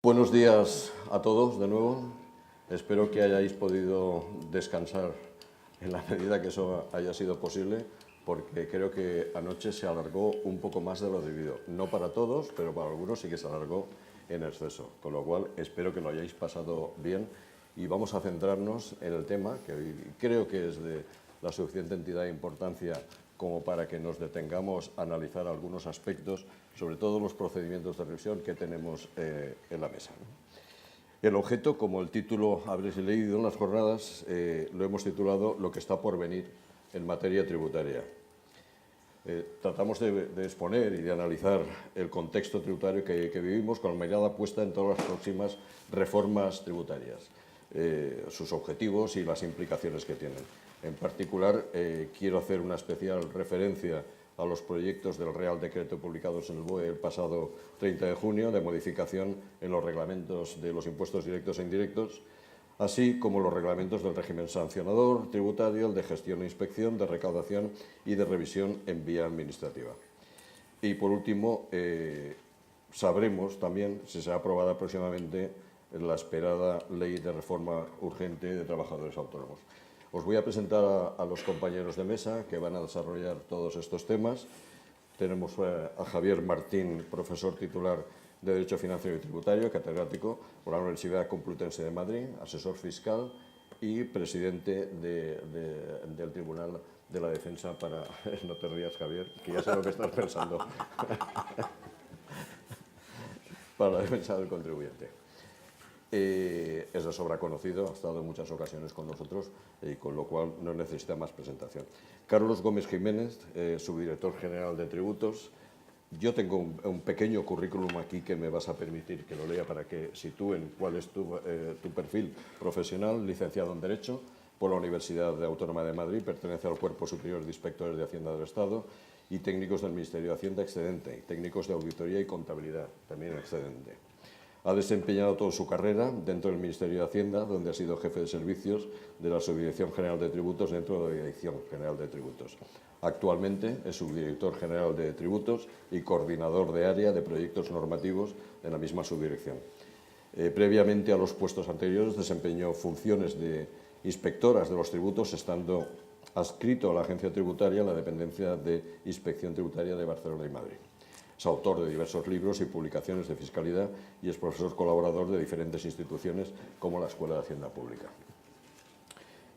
Buenos días a todos de nuevo. Espero que hayáis podido descansar en la medida que eso haya sido posible, porque creo que anoche se alargó un poco más de lo debido. No para todos, pero para algunos sí que se alargó en exceso. Con lo cual, espero que lo hayáis pasado bien y vamos a centrarnos en el tema, que creo que es de la suficiente entidad e importancia como para que nos detengamos a analizar algunos aspectos, sobre todo los procedimientos de revisión que tenemos en la mesa, ¿no? El objeto, como el título habréis leído en las jornadas, lo hemos titulado Lo que está por venir en materia tributaria. Tratamos de exponer y de analizar el contexto tributario que vivimos con la mirada puesta en todas las próximas reformas tributarias, sus objetivos y las implicaciones que tienen. En particular, quiero hacer una especial referencia a los proyectos del Real Decreto publicados en el BOE el pasado 30 de junio de modificación en los reglamentos de los impuestos directos e indirectos, así como los reglamentos del régimen sancionador tributario, el de gestión e inspección, de recaudación y de revisión en vía administrativa. Y por último, sabremos también si será aprobada próximamente la esperada ley de reforma urgente de trabajadores autónomos. Os voy a presentar a los compañeros de mesa que van a desarrollar todos estos temas. Tenemos a Javier Martín, profesor titular de Derecho Financiero y Tributario, catedrático por la Universidad Complutense de Madrid, asesor fiscal y presidente del Tribunal de la Defensa para... No te rías, Javier, que ya sé lo que estás pensando. Para la defensa del contribuyente. Es de sobra conocido, ha estado en muchas ocasiones con nosotros y con lo cual no necesita más presentación. Carlos Gómez Jiménez, subdirector general de tributos. Yo tengo un pequeño currículum aquí que me vas a permitir que lo lea para que sitúen cuál es tu perfil profesional. Licenciado en Derecho por la Universidad Autónoma de Madrid, pertenece al Cuerpo Superior de Inspectores de Hacienda del Estado y técnicos del Ministerio de Hacienda excedente, y técnicos de Auditoría y Contabilidad, también excedente. Ha desempeñado toda su carrera dentro del Ministerio de Hacienda, donde ha sido jefe de servicios de la Subdirección General de Tributos dentro de la Dirección General de Tributos. Actualmente es subdirector general de Tributos y coordinador de área de proyectos normativos en la misma subdirección. Previamente a los puestos anteriores desempeñó funciones de inspectoras de los tributos, estando adscrito a la Agencia Tributaria, la dependencia de Inspección Tributaria de Barcelona y Madrid. Es autor de diversos libros y publicaciones de fiscalidad y es profesor colaborador de diferentes instituciones como la Escuela de Hacienda Pública.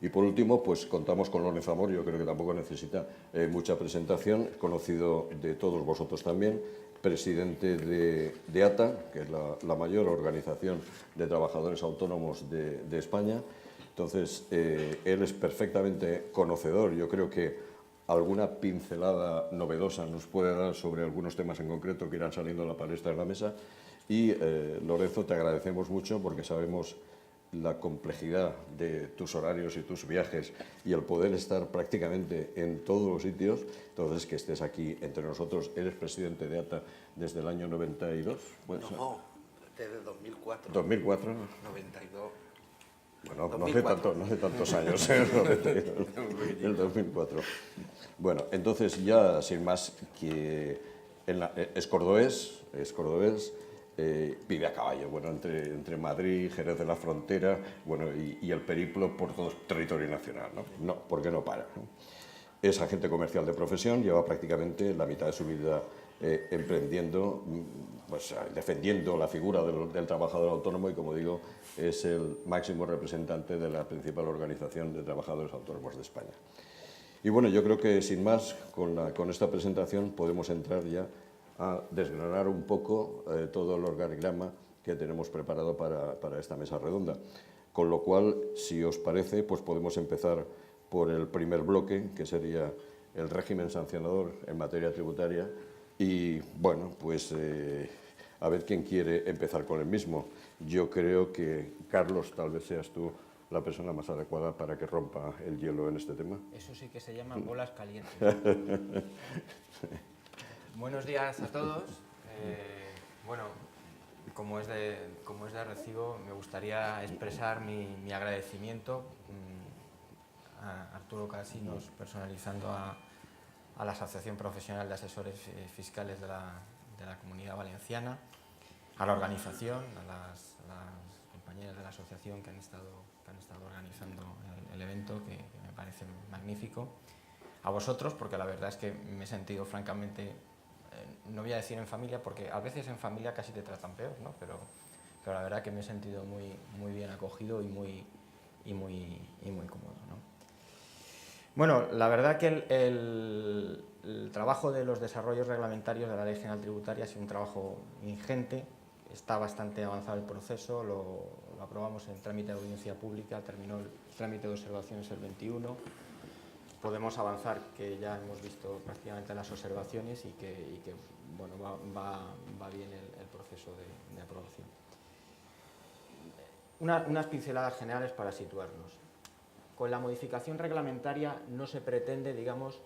Y por último, pues contamos con Lorenzo Amor, yo creo que tampoco necesita mucha presentación, conocido de todos vosotros también, presidente de ATA, que es la mayor organización de trabajadores autónomos de España. Entonces, él es perfectamente conocedor, yo creo que alguna pincelada novedosa nos puede dar sobre algunos temas en concreto que irán saliendo a la palestra de la mesa. Y, Lorenzo, te agradecemos mucho porque sabemos la complejidad de tus horarios y tus viajes y el poder estar prácticamente en todos los sitios. Entonces, que estés aquí entre nosotros. Eres presidente de ATA desde el año 92. Bueno, no, desde 2004. 2004. 92. Bueno, 2004. no hace tantos años, el 2004. Bueno, entonces ya sin más, que es cordobés, vive a caballo, bueno, entre Madrid, Jerez de la Frontera, bueno, y el periplo por todo el territorio nacional, ¿no? No, porque no para, ¿no? Es agente comercial de profesión, lleva prácticamente la mitad de su vida emprendiendo, pues, defendiendo la figura del trabajador autónomo y, como digo, es el máximo representante de la principal organización de trabajadores autónomos de España. Y bueno, yo creo que sin más, con esta presentación podemos entrar ya a desgranar un poco todo el organigrama que tenemos preparado para esta mesa redonda. Con lo cual, si os parece, pues podemos empezar por el primer bloque, que sería el régimen sancionador en materia tributaria. Y bueno, pues a ver quién quiere empezar con el mismo. Yo creo que, Carlos, tal vez seas tú la persona más adecuada para que rompa el hielo en este tema. Eso sí que se llaman bolas calientes. Buenos días a todos. Bueno, como es de recibo, me gustaría expresar mi agradecimiento a Arturo Casinos, personalizando a la Asociación Profesional de Asesores Fiscales de la Comunidad Valenciana, a la organización, a las compañeras de la asociación que han estado organizando el evento, que me parece magnífico. A vosotros, porque la verdad es que me he sentido francamente, no voy a decir en familia, porque a veces en familia casi te tratan peor, ¿no? Pero la verdad que me he sentido muy bien acogido y muy cómodo, ¿no? Bueno, la verdad que el trabajo de los desarrollos reglamentarios de la Ley General Tributaria ha sido un trabajo ingente. Está bastante avanzado el proceso, lo aprobamos en trámite de audiencia pública, terminó el trámite de observaciones el 21. Podemos avanzar, que ya hemos visto prácticamente las observaciones y que bueno, va bien el proceso de aprobación. Unas pinceladas generales para situarnos. Con la modificación reglamentaria no se pretende, digamos,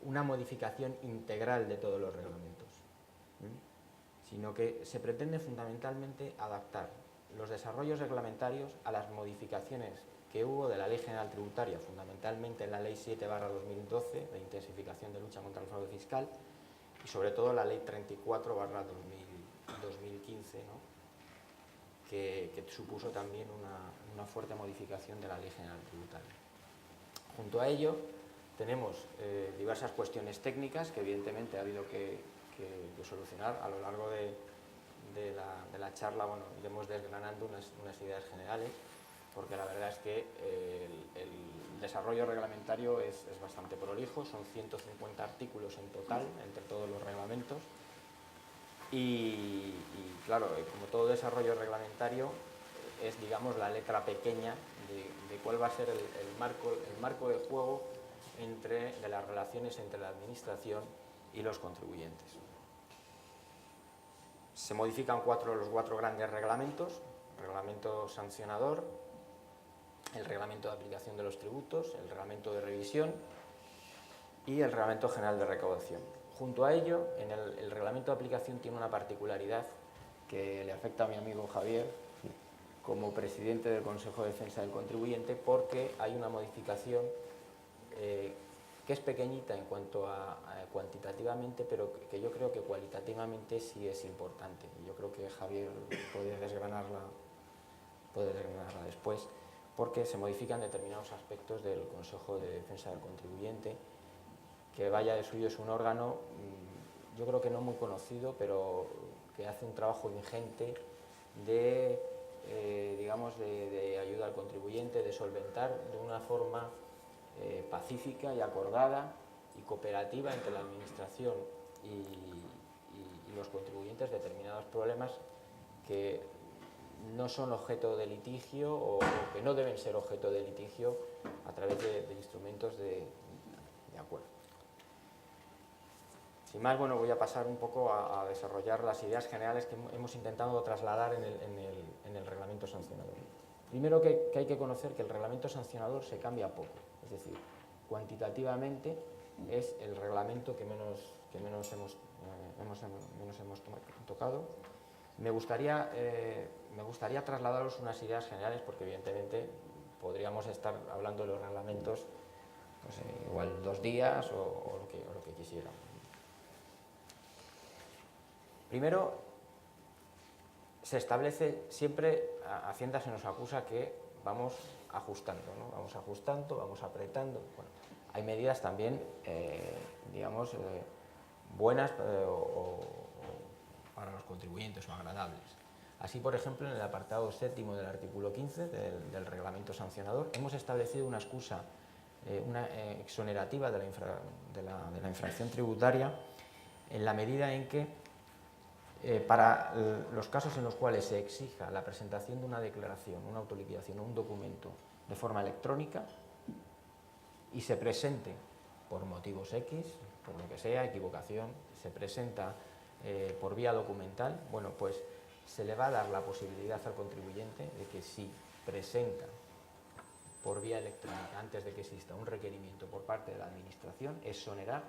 una modificación integral de todos los reglamentos, sino que se pretende fundamentalmente adaptar los desarrollos reglamentarios a las modificaciones que hubo de la Ley General Tributaria, fundamentalmente en la Ley 7/2012, de intensificación de lucha contra el fraude fiscal, y sobre todo la Ley 34/2015, ¿no? que supuso también una fuerte modificación de la Ley General Tributaria. Junto a ello, tenemos diversas cuestiones técnicas que evidentemente ha habido que solucionar a lo largo de la charla. Bueno, iremos desgranando unas ideas generales, porque la verdad es que el desarrollo reglamentario es bastante prolijo, son 150 artículos en total entre todos los reglamentos y claro, como todo desarrollo reglamentario es, digamos, la letra pequeña de cuál va a ser el marco de juego de las relaciones entre la administración y los contribuyentes. Se modifican los cuatro grandes reglamentos: el reglamento sancionador, el reglamento de aplicación de los tributos, el reglamento de revisión y el reglamento general de recaudación. Junto a ello, el reglamento de aplicación tiene una particularidad que le afecta a mi amigo Javier como presidente del Consejo de Defensa del Contribuyente, porque hay una modificación que es pequeñita en cuanto a cuantitativamente, pero que yo creo que cualitativamente sí es importante. Yo creo que Javier puede desgranarla después, porque se modifican determinados aspectos del Consejo de Defensa del Contribuyente, que vaya de suyo es un órgano, yo creo que no muy conocido, pero que hace un trabajo ingente de ayuda al contribuyente, de solventar de una forma pacífica y acordada y cooperativa entre la administración y los contribuyentes determinados problemas que no son objeto de litigio o que no deben ser objeto de litigio a través de instrumentos de acuerdo. Sin más, bueno, voy a pasar un poco a desarrollar las ideas generales que hemos intentado trasladar en el reglamento sancionador. Primero que hay que conocer que el reglamento sancionador se cambia poco, es decir, cuantitativamente es el reglamento que menos hemos tocado. Me gustaría trasladaros unas ideas generales, porque evidentemente podríamos estar hablando de los reglamentos, no sé, igual 2 días o lo que quisiéramos. Primero, se establece siempre, Hacienda se nos acusa que vamos ajustando, ¿no? Vamos ajustando, vamos apretando. Bueno, hay medidas también, buenas para los contribuyentes o agradables. Así, por ejemplo, en el apartado 7º del artículo 15 del reglamento sancionador hemos establecido una excusa, una exonerativa de la infracción tributaria, en la medida en que para los casos en los cuales se exija la presentación de una declaración, una autoliquidación o un documento de forma electrónica y se presente por motivos X, por lo que sea, equivocación, se presenta por vía documental, bueno, pues se le va a dar la posibilidad al contribuyente de que si presenta por vía electrónica antes de que exista un requerimiento por parte de la Administración, exonerar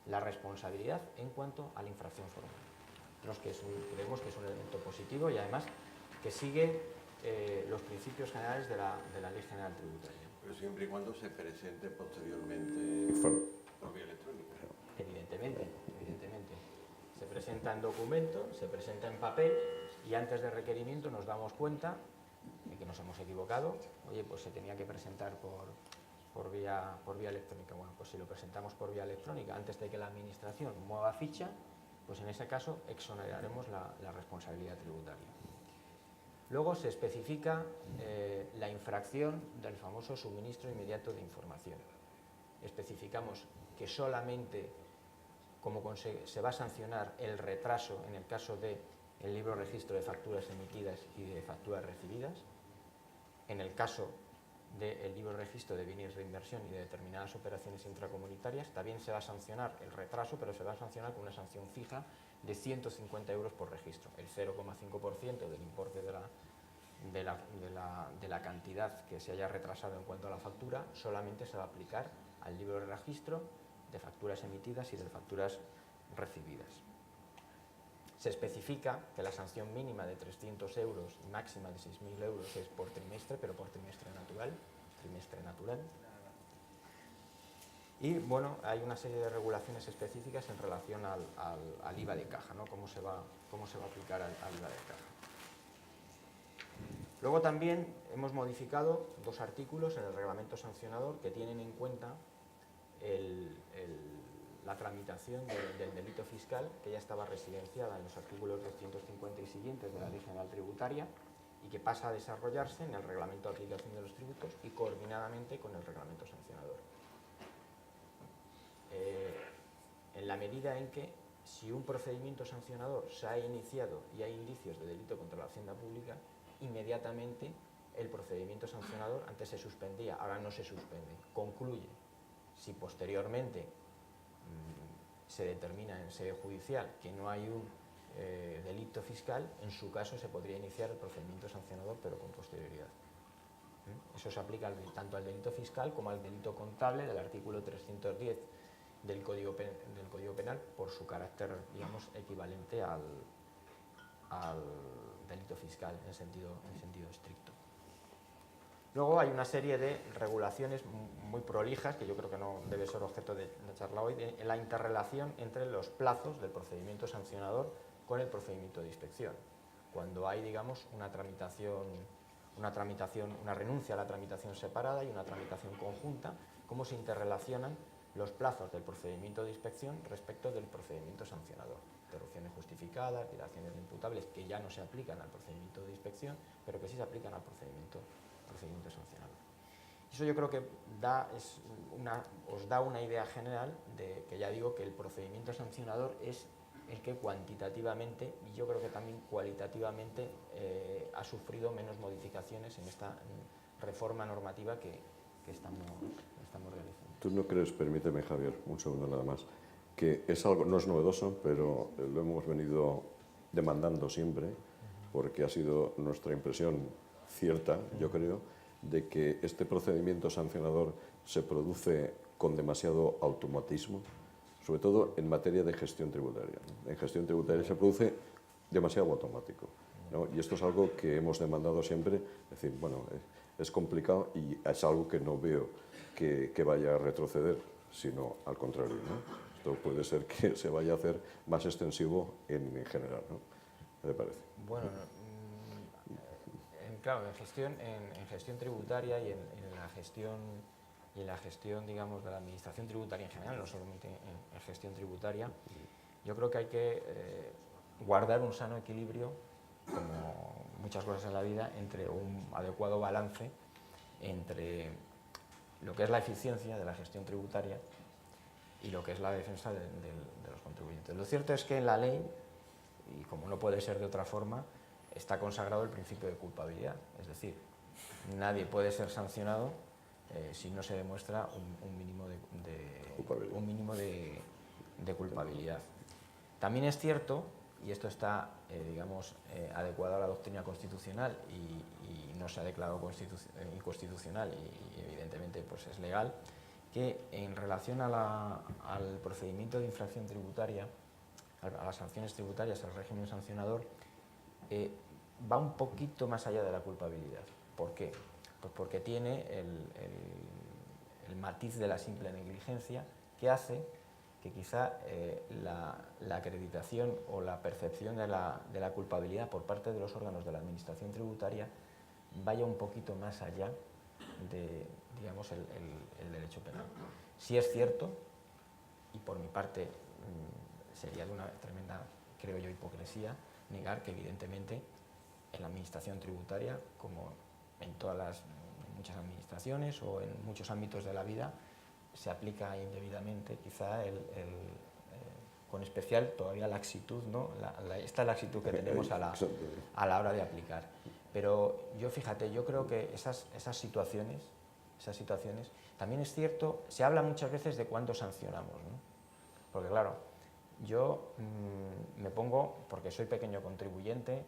la responsabilidad en cuanto a la infracción formal. Creemos que es un elemento positivo y además que sigue los principios generales de la Ley General Tributaria. Pero siempre y cuando se presente posteriormente por vía electrónica. Evidentemente. Se presenta en documento, se presenta en papel y antes del requerimiento nos damos cuenta de que nos hemos equivocado. Oye, pues se tenía que presentar por vía electrónica. Bueno, pues si lo presentamos por vía electrónica antes de que la Administración mueva ficha, pues en ese caso exoneraremos la responsabilidad tributaria. Luego se especifica la infracción del famoso suministro inmediato de información. Especificamos que solamente se va a sancionar el retraso en el caso del libro registro de facturas emitidas y de facturas recibidas. En el caso del libro registro de bienes de inversión y de determinadas operaciones intracomunitarias, también se va a sancionar el retraso, pero se va a sancionar con una sanción fija de 150 euros por registro, el 0,5% del importe de la cantidad que se haya retrasado en cuanto a la factura, solamente se va a aplicar al libro de registro de facturas emitidas y de facturas recibidas. Se especifica que la sanción mínima de 300 euros y máxima de 6.000 euros es por trimestre, pero por trimestre natural. Y bueno, hay una serie de regulaciones específicas en relación al IVA de caja, ¿no? Cómo se va a aplicar al IVA de caja. Luego también hemos modificado 2 artículos en el reglamento sancionador que tienen en cuenta la tramitación del delito fiscal, que ya estaba residenciada en los artículos 250 y siguientes de la Ley General Tributaria y que pasa a desarrollarse en el Reglamento de Aplicación de los Tributos y coordinadamente con el reglamento sancionador. En la medida en que, si un procedimiento sancionador se ha iniciado y hay indicios de delito contra la hacienda pública, inmediatamente el procedimiento sancionador, antes se suspendía, ahora no se suspende, concluye. Si posteriormente se determina en sede judicial que no hay un delito fiscal, en su caso se podría iniciar el procedimiento sancionador, pero con posterioridad. Eso se aplica tanto al delito fiscal como al delito contable del artículo 310 del Código Penal, por su carácter, digamos, equivalente al delito fiscal en sentido estricto. Luego hay una serie de regulaciones muy prolijas, que yo creo que no debe ser objeto de charla hoy, de la interrelación entre los plazos del procedimiento sancionador con el procedimiento de inspección. Cuando hay, digamos, una renuncia a la tramitación separada y una tramitación conjunta, cómo se interrelacionan los plazos del procedimiento de inspección respecto del procedimiento sancionador. Interrupciones justificadas, dilaciones imputables, que ya no se aplican al procedimiento de inspección, pero que sí se aplican al procedimiento sancionador. Eso yo creo que os da una idea general de que, ya digo, que el procedimiento sancionador es el que cuantitativamente y yo creo que también cualitativamente ha sufrido menos modificaciones en esta reforma normativa que estamos realizando. ¿Tú no crees, permíteme, Javier, un segundo nada más, que es algo, no es novedoso, pero lo hemos venido demandando siempre, porque ha sido nuestra impresión cierta, yo creo, de que este procedimiento sancionador se produce con demasiado automatismo, sobre todo en materia de gestión tributaria. En gestión tributaria se produce demasiado automático, ¿no? Y esto es algo que hemos demandado siempre, es decir, bueno, es complicado y es algo que no veo que vaya a retroceder, sino al contrario, ¿no? Esto puede ser que se vaya a hacer más extensivo en general, ¿no? ¿Qué te parece? Bueno, claro, en gestión tributaria y en la gestión, digamos, de la administración tributaria en general, no solamente en gestión tributaria, yo creo que hay que guardar un sano equilibrio, como muchas cosas en la vida, entre un adecuado balance entre lo que es la eficiencia de la gestión tributaria y lo que es la defensa de los contribuyentes. Lo cierto es que en la ley, y como no puede ser de otra forma, está consagrado el principio de culpabilidad, es decir, nadie puede ser sancionado si no se demuestra un mínimo de culpabilidad. También es cierto, y esto está digamos, adecuado a la doctrina constitucional y no se ha declarado inconstitucional y evidentemente pues es legal, que en relación al procedimiento de infracción tributaria, a las sanciones tributarias, al régimen sancionador, va un poquito más allá de la culpabilidad. ¿Por qué? Pues porque tiene el matiz de la simple negligencia, que hace que quizá la acreditación o la percepción de la culpabilidad por parte de los órganos de la Administración tributaria vaya un poquito más allá de, digamos, el derecho penal. Sí es cierto, y por mi parte sería de una tremenda, creo yo, hipocresía, negar que evidentemente en la Administración tributaria, como en muchas administraciones o en muchos ámbitos de la vida, se aplica indebidamente, quizá con especial todavía laxitud, ¿no? Esta laxitud que tenemos a la hora de aplicar. Pero yo, fíjate, yo creo que esas situaciones, también es cierto, se habla muchas veces de cuánto sancionamos, ¿no? Porque claro, yo me pongo, porque soy pequeño contribuyente,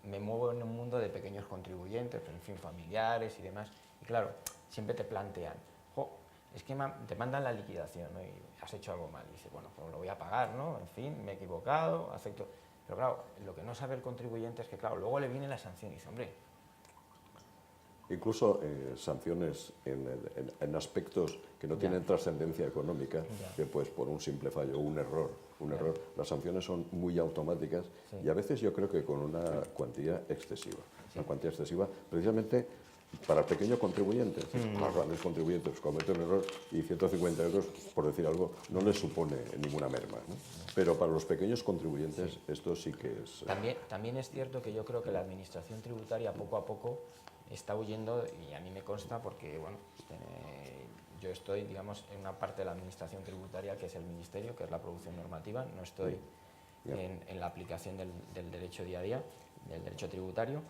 me muevo en un mundo de pequeños contribuyentes, en fin, familiares y demás, y claro, siempre te plantean, es que te mandan la liquidación, ¿no? Y has hecho algo mal, y dices, bueno, pues lo voy a pagar, ¿no? En fin, me he equivocado, acepto. Pero claro, lo que no sabe el contribuyente es que, claro, luego le viene la sanción y dice, hombre... Incluso sanciones en aspectos que no tienen trascendencia económica, que pues por un simple fallo, un error, las sanciones son muy automáticas y a veces yo creo que con una cuantía excesiva. Una cuantía excesiva precisamente para el pequeño contribuyente. Los grandes contribuyentes cometen un error y 150 euros, por decir algo, no les supone ninguna merma, ¿no? Pero para los pequeños contribuyentes esto sí que es... También es cierto que yo creo que la Administración tributaria poco a poco está huyendo, y a mí me consta porque, bueno, yo estoy, digamos, en una parte de la Administración tributaria que es el Ministerio, que es la producción normativa, no estoy en la aplicación del derecho día a día, del derecho tributario,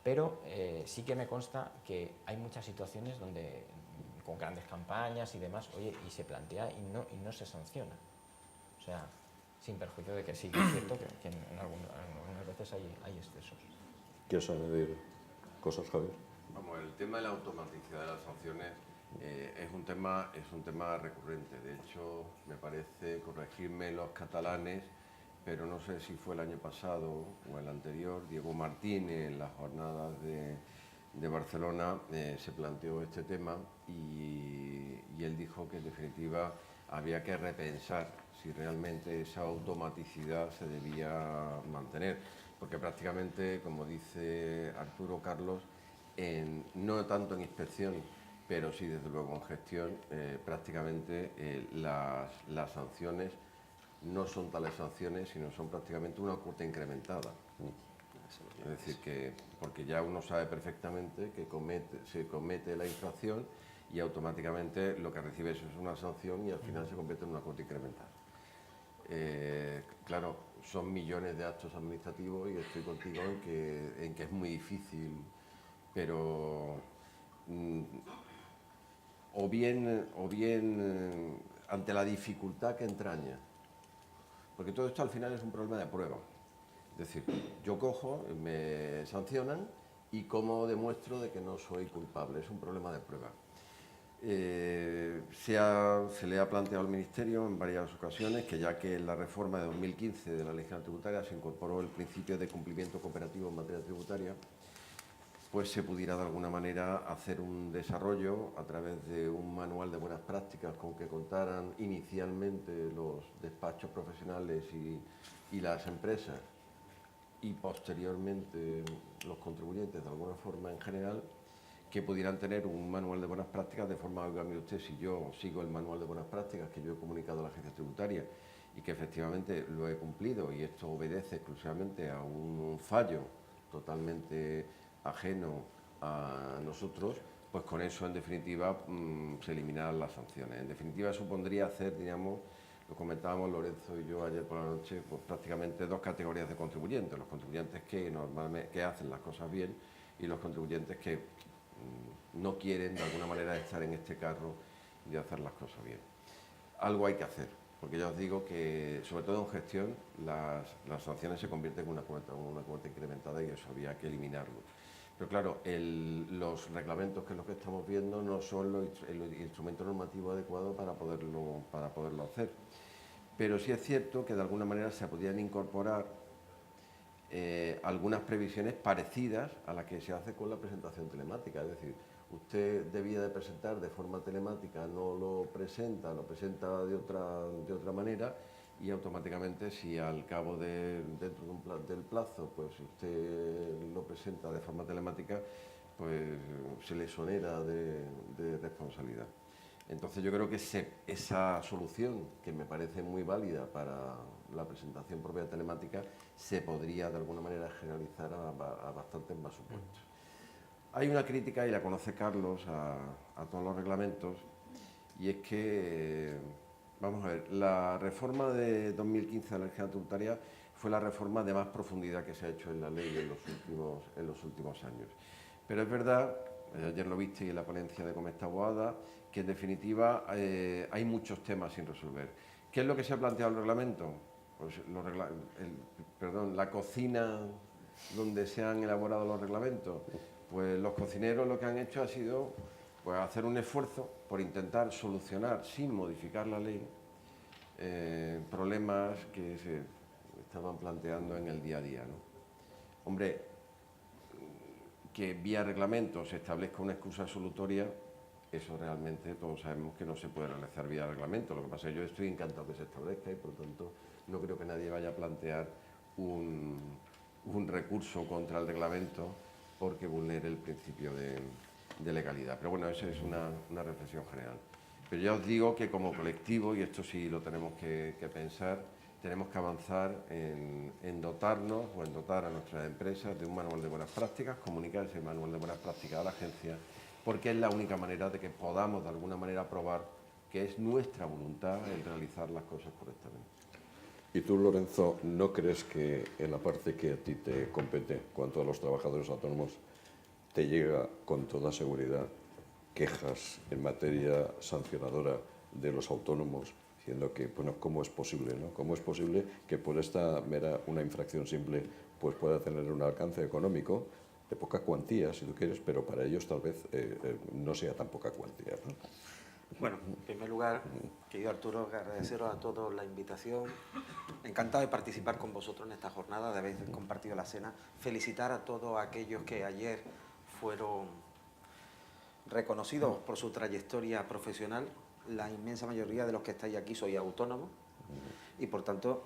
pero sí que me consta que hay muchas situaciones donde, con grandes campañas y demás, oye, y se plantea y no se sanciona. O sea, sin perjuicio de que sí, que es cierto que en algunas veces hay excesos. ¿Quieres añadir cosas, Javier? Vamos, el tema de la automaticidad de las sanciones es un tema recurrente. De hecho, me parece, corregirme los catalanes, pero no sé si fue el año pasado o el anterior, Diego Martín en las jornadas de Barcelona se planteó este tema y él dijo que en definitiva había que repensar si realmente esa automaticidad se debía mantener, porque prácticamente, como dice Arturo Carlos, no tanto en inspección, pero sí desde luego en gestión, prácticamente las sanciones no son tales sanciones, sino son prácticamente una cuota incrementada. Es decir, que porque ya uno sabe perfectamente que se comete la infracción y automáticamente lo que recibe eso es una sanción y al final se convierte en una cuota incrementada. Claro, son millones de actos administrativos y estoy contigo en que es muy difícil, pero o bien ante la dificultad que entraña, porque todo esto al final es un problema de prueba. Es decir, yo cojo, me sancionan y cómo demuestro de que no soy culpable, es un problema de prueba. Se le ha planteado al Ministerio en varias ocasiones que ya que en la reforma de 2015 de la Ley General Tributaria se incorporó el principio de cumplimiento cooperativo en materia tributaria, pues se pudiera de alguna manera hacer un desarrollo a través de un manual de buenas prácticas con que contaran inicialmente los despachos profesionales y las empresas y posteriormente los contribuyentes de alguna forma en general, que pudieran tener un manual de buenas prácticas de forma, oiga, mire usted, si yo sigo el manual de buenas prácticas que yo he comunicado a la agencia tributaria y que efectivamente lo he cumplido y esto obedece exclusivamente a un fallo totalmente ajeno a nosotros, pues con eso en definitiva se eliminarán las sanciones. En definitiva supondría hacer, digamos, lo comentábamos Lorenzo y yo ayer por la noche, pues prácticamente dos categorías de contribuyentes: los contribuyentes que normalmente hacen las cosas bien y los contribuyentes que no quieren de alguna manera estar en este carro de hacer las cosas bien. Algo hay que hacer, porque ya os digo que sobre todo en gestión las sanciones se convierten en una cuota incrementada y eso había que eliminarlo. Pero claro, los reglamentos, que es lo que estamos viendo, no son el instrumento normativo adecuado para poderlo hacer. Pero sí es cierto que de alguna manera se podían incorporar algunas previsiones parecidas a las que se hace con la presentación telemática. Es decir, usted debía de presentar de forma telemática, no lo presenta, lo presenta de otra manera, y automáticamente, si al cabo dentro del plazo, pues usted lo presenta de forma telemática, pues se le exonera de responsabilidad. Entonces yo creo que esa solución, que me parece muy válida para la presentación propia telemática, se podría de alguna manera generalizar a bastantes más supuestos. Hay una crítica, y la conoce Carlos, a todos los reglamentos, y es que, vamos a ver, la reforma de 2015 de la legislación tributaria fue la reforma de más profundidad que se ha hecho en la ley en los últimos años. Pero es verdad, ayer lo viste en la ponencia de Comesta Boada, que en definitiva hay muchos temas sin resolver. ¿Qué es lo que se ha planteado en el reglamento? Pues la cocina donde se han elaborado los reglamentos. Pues los cocineros lo que han hecho ha sido, pues, hacer un esfuerzo por intentar solucionar, sin modificar la ley, problemas que se estaban planteando en el día a día, ¿no? Hombre, que vía reglamento se establezca una excusa absolutoria, eso realmente todos sabemos que no se puede realizar vía reglamento. Lo que pasa es que yo estoy encantado que se establezca, y por lo tanto no creo que nadie vaya a plantear un recurso contra el reglamento porque vulnere el principio de legalidad. Pero bueno, esa es una reflexión general. Pero ya os digo que como colectivo, y esto sí lo tenemos que pensar, tenemos que avanzar en dotarnos o en dotar a nuestras empresas de un manual de buenas prácticas, comunicar ese manual de buenas prácticas a la agencia, porque es la única manera de que podamos de alguna manera probar que es nuestra voluntad el realizar las cosas correctamente. ¿Y tú, Lorenzo, no crees que en la parte que a ti te compete, cuanto a los trabajadores autónomos, te llega con toda seguridad quejas en materia sancionadora de los autónomos, diciendo que, bueno, ¿cómo es posible, no? ¿Cómo es posible que por esta una infracción simple, pues pueda tener un alcance económico de poca cuantía, si tú quieres, pero para ellos tal vez no sea tan poca cuantía, ¿no? Bueno, en primer lugar, querido Arturo, agradeceros a todos la invitación. Encantado de participar con vosotros en esta jornada, de haber compartido la cena. Felicitar a todos aquellos que ayer fueron reconocidos por su trayectoria profesional. La inmensa mayoría de los que estáis aquí sois autónomos y, por tanto,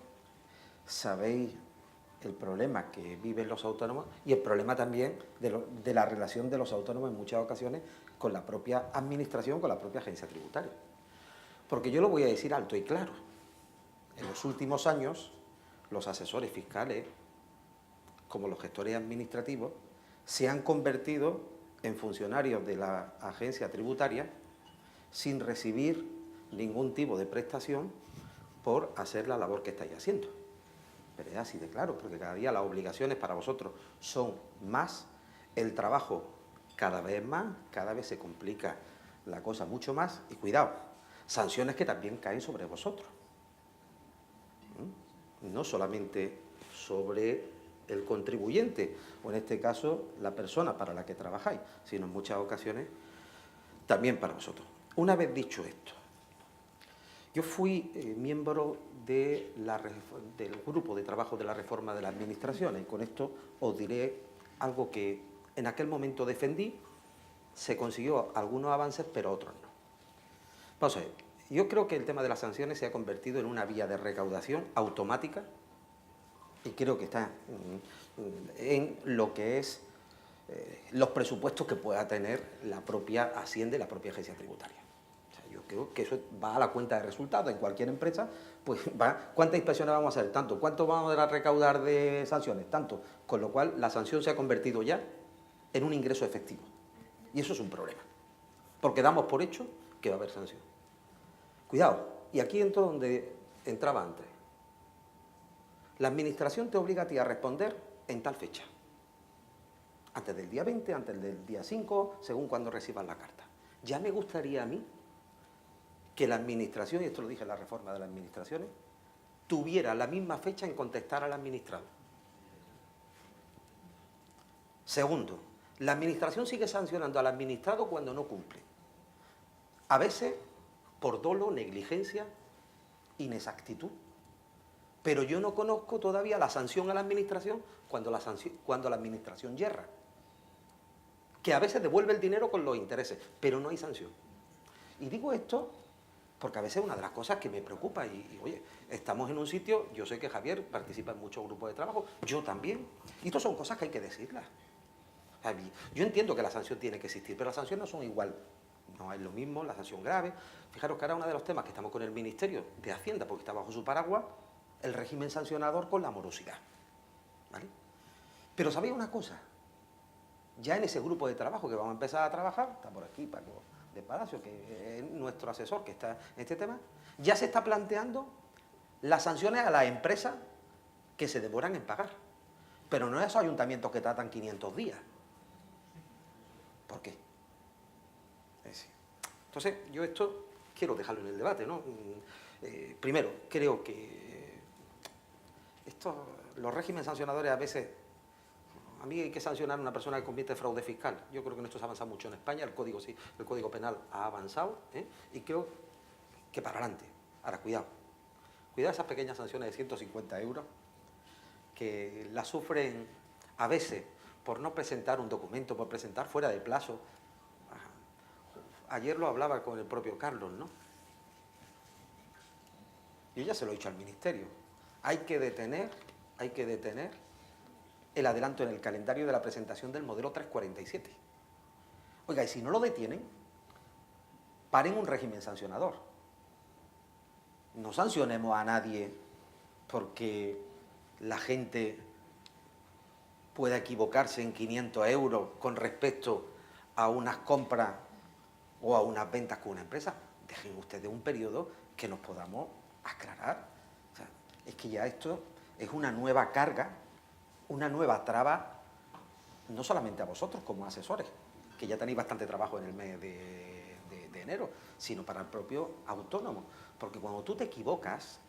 sabéis el problema que viven los autónomos y el problema también de la relación de los autónomos en muchas ocasiones con la propia administración, con la propia agencia tributaria. Porque yo lo voy a decir alto y claro. En los últimos años, los asesores fiscales, como los gestores administrativos, se han convertido en funcionarios de la agencia tributaria sin recibir ningún tipo de prestación por hacer la labor que estáis haciendo. Pero es así de claro, porque cada día las obligaciones para vosotros son más, el trabajo cada vez más, cada vez se complica la cosa mucho más, y cuidado, sanciones que también caen sobre vosotros. No solamente sobre el contribuyente, o en este caso la persona para la que trabajáis, sino en muchas ocasiones también para vosotros. Una vez dicho esto, yo fui miembro del grupo de trabajo de la reforma de las administraciones, y con esto os diré algo que en aquel momento defendí. Se consiguió algunos avances, pero otros no. Vamos a ver, yo creo que el tema de las sanciones se ha convertido en una vía de recaudación automática, y creo que está en lo que es los presupuestos que pueda tener la propia Hacienda y la propia agencia tributaria. Yo creo que eso va a la cuenta de resultados en cualquier empresa, pues va, ¿cuántas inspecciones vamos a hacer? Tanto. ¿Cuánto vamos a recaudar de sanciones? Tanto. Con lo cual, la sanción se ha convertido ya en un ingreso efectivo. Y eso es un problema, porque damos por hecho que va a haber sanción. Cuidado, y aquí entro donde entraba antes. La administración te obliga a ti a responder en tal fecha. Antes del día 20, antes del día 5, según cuando recibas la carta. Ya me gustaría a mí que la administración, y esto lo dije en la reforma de las administraciones, tuviera la misma fecha en contestar al administrado. Segundo, la administración sigue sancionando al administrado cuando no cumple. A veces por dolo, negligencia, inexactitud. Pero yo no conozco todavía la sanción a la administración cuando la administración yerra. que a veces devuelve el dinero con los intereses, pero no hay sanción. Y digo esto porque a veces es una de las cosas que me preocupa oye, estamos en un sitio, yo sé que Javier participa en muchos grupos de trabajo, yo también, y estas son cosas que hay que decirlas. Yo entiendo que la sanción tiene que existir, pero las sanciones no son igual, no es lo mismo, la sanción grave. Fijaros que ahora uno de los temas que estamos con el Ministerio de Hacienda, porque está bajo su paraguas, el régimen sancionador con la morosidad, ¿vale? Pero ¿sabéis una cosa? Ya en ese grupo de trabajo que vamos a empezar a trabajar, está por aquí Paco de Palacio, que es nuestro asesor que está en este tema, ya se está planteando las sanciones a las empresas que se demoran en pagar. Pero no a esos ayuntamientos que tratan 500 días. ¿Por qué? Entonces, yo esto quiero dejarlo en el debate, ¿no? Primero, creo que los regímenes sancionadores a veces... A mí hay que sancionar a una persona que comete fraude fiscal. Yo creo que en esto se ha avanzado mucho en España, el Código Penal ha avanzado, y creo que para adelante. Ahora, cuidado. Cuidado esas pequeñas sanciones de 150 euros que las sufren a veces por no presentar un documento, por presentar fuera de plazo. Ayer lo hablaba con el propio Carlos, ¿no? Yo ya se lo he dicho al Ministerio. Hay que detener el adelanto en el calendario de la presentación del modelo 347. Oiga, y si no lo detienen, paren un régimen sancionador. No sancionemos a nadie porque la gente pueda equivocarse en 500 euros con respecto a unas compras o a unas ventas con una empresa. Dejen ustedes un periodo que nos podamos aclarar. O sea, es que ya esto es una nueva carga, una nueva traba, no solamente a vosotros como asesores, que ya tenéis bastante trabajo en el mes de enero, sino para el propio autónomo. Porque cuando tú te equivocas,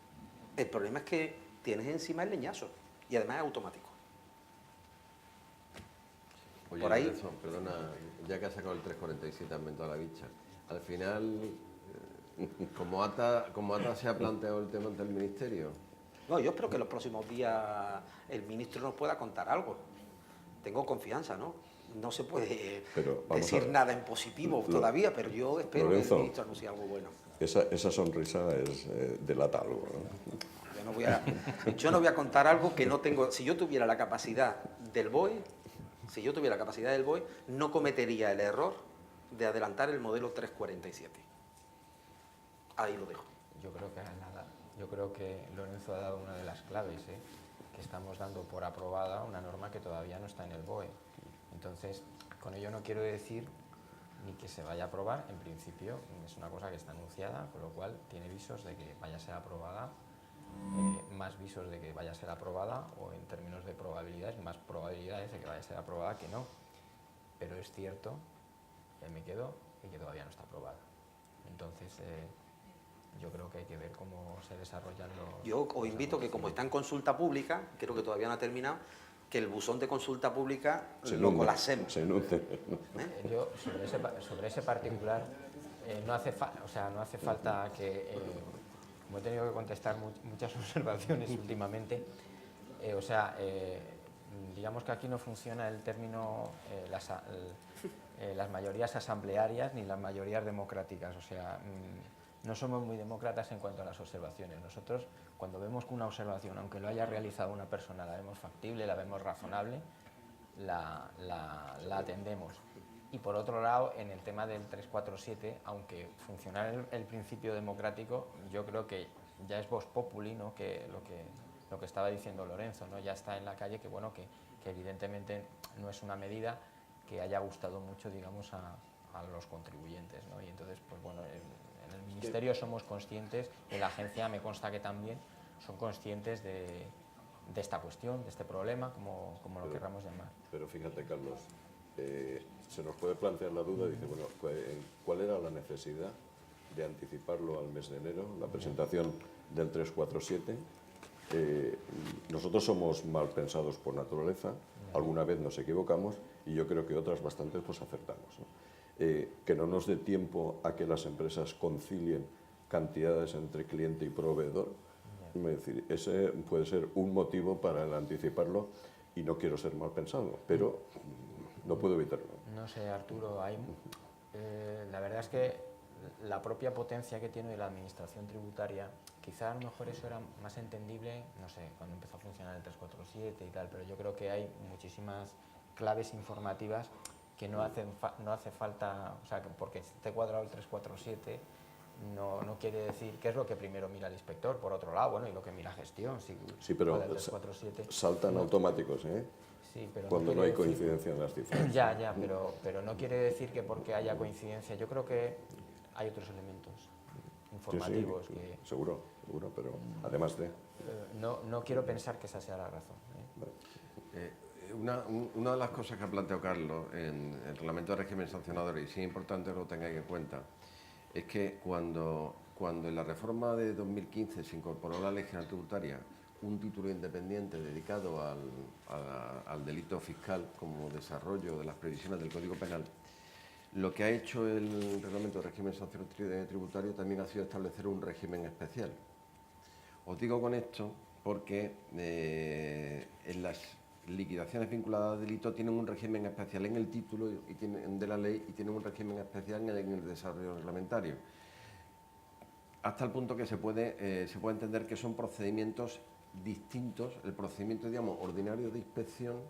el problema es que tienes encima el leñazo y además es automático. Oye, Por ahí... Lorenzo, perdona, ya que has sacado el 347, has inventado la bicha. Al final, ¿cómo ATA se ha planteado el tema ante el Ministerio? No, yo espero que en los próximos días el ministro nos pueda contar algo. Tengo confianza, ¿no? No se puede decir nada en positivo todavía, pero yo espero Lorenzo, que el ministro anuncie algo bueno. Esa sonrisa delata algo, ¿no? Yo no voy a contar algo que no tengo. Si yo tuviera la capacidad del BOE, no cometería el error de adelantar el modelo 347. Ahí lo dejo. Yo creo que Lorenzo ha dado una de las claves, que estamos dando por aprobada una norma que todavía no está en el BOE. Entonces, con ello no quiero decir ni que se vaya a aprobar, en principio es una cosa que está anunciada, con lo cual tiene visos de que vaya a ser aprobada, más visos de que vaya a ser aprobada, o en términos de probabilidades, más probabilidades de que vaya a ser aprobada que no. Pero es cierto, me quedo, y que todavía no está aprobada. Entonces, yo creo que hay que ver cómo se desarrollan los... Yo os invito que, como está en consulta pública, creo que todavía no ha terminado, que el buzón de consulta pública lo colapsemos. Yo, sobre ese particular, no hace falta que... como he tenido que contestar muchas observaciones últimamente, digamos que aquí no funciona el término las mayorías asamblearias ni las mayorías democráticas. O sea, no somos muy demócratas en cuanto a las observaciones. Nosotros, cuando vemos que una observación, aunque lo haya realizado una persona, la vemos factible, la vemos razonable, la atendemos. Y por otro lado, en el tema del 347, aunque funcionara el principio democrático, yo creo que ya es vox populi, ¿no? Que lo que estaba diciendo Lorenzo, ¿no? Ya está en la calle, que bueno, que evidentemente no es una medida que haya gustado mucho, digamos, a los contribuyentes, ¿no? Y entonces, pues bueno, en el Ministerio somos conscientes, en la agencia me consta que también son conscientes de esta cuestión, de este problema, como lo querramos llamar. Pero fíjate, Carlos, se nos puede plantear la duda, dice, bueno, ¿cuál era la necesidad de anticiparlo al mes de enero, la presentación del 347? Nosotros somos mal pensados por naturaleza, alguna vez nos equivocamos y yo creo que otras bastantes pues acertamos, ¿no? Que no nos dé tiempo a que las empresas concilien cantidades entre cliente y proveedor, es decir, ese puede ser un motivo para el anticiparlo, y no quiero ser mal pensado, pero no puedo evitarlo. No sé, Arturo, la verdad es que la propia potencia que tiene la administración tributaria, quizá a lo mejor eso era más entendible, no sé, cuando empezó a funcionar el 347 y tal, pero yo creo que hay muchísimas claves informativas que no hace falta, o sea, que porque esté cuadrado el 347 no quiere decir qué es lo que primero mira el inspector, por otro lado, bueno, y lo que mira gestión, Sí, pero el 347, saltan automáticos, ¿eh? sí, pero Cuando no hay coincidencia en las cifras. Ya, pero no quiere decir que porque haya coincidencia, yo creo que hay otros elementos informativos Sí, que... seguro, pero además de... No quiero pensar que esa sea la razón. Una de las cosas que ha planteado Carlos en el reglamento de régimen sancionador, y sí es importante que lo tengáis en cuenta, es que cuando en la reforma de 2015 se incorporó a la ley general tributaria un título independiente dedicado al delito fiscal como desarrollo de las previsiones del Código Penal, lo que ha hecho el reglamento de régimen sancionador tributario también ha sido establecer un régimen especial. Os digo con esto porque en las liquidaciones vinculadas a delito tienen un régimen especial en el título de la ley y tienen un régimen especial en el desarrollo reglamentario. Hasta el punto que se puede entender que son procedimientos distintos, el procedimiento, digamos, ordinario de inspección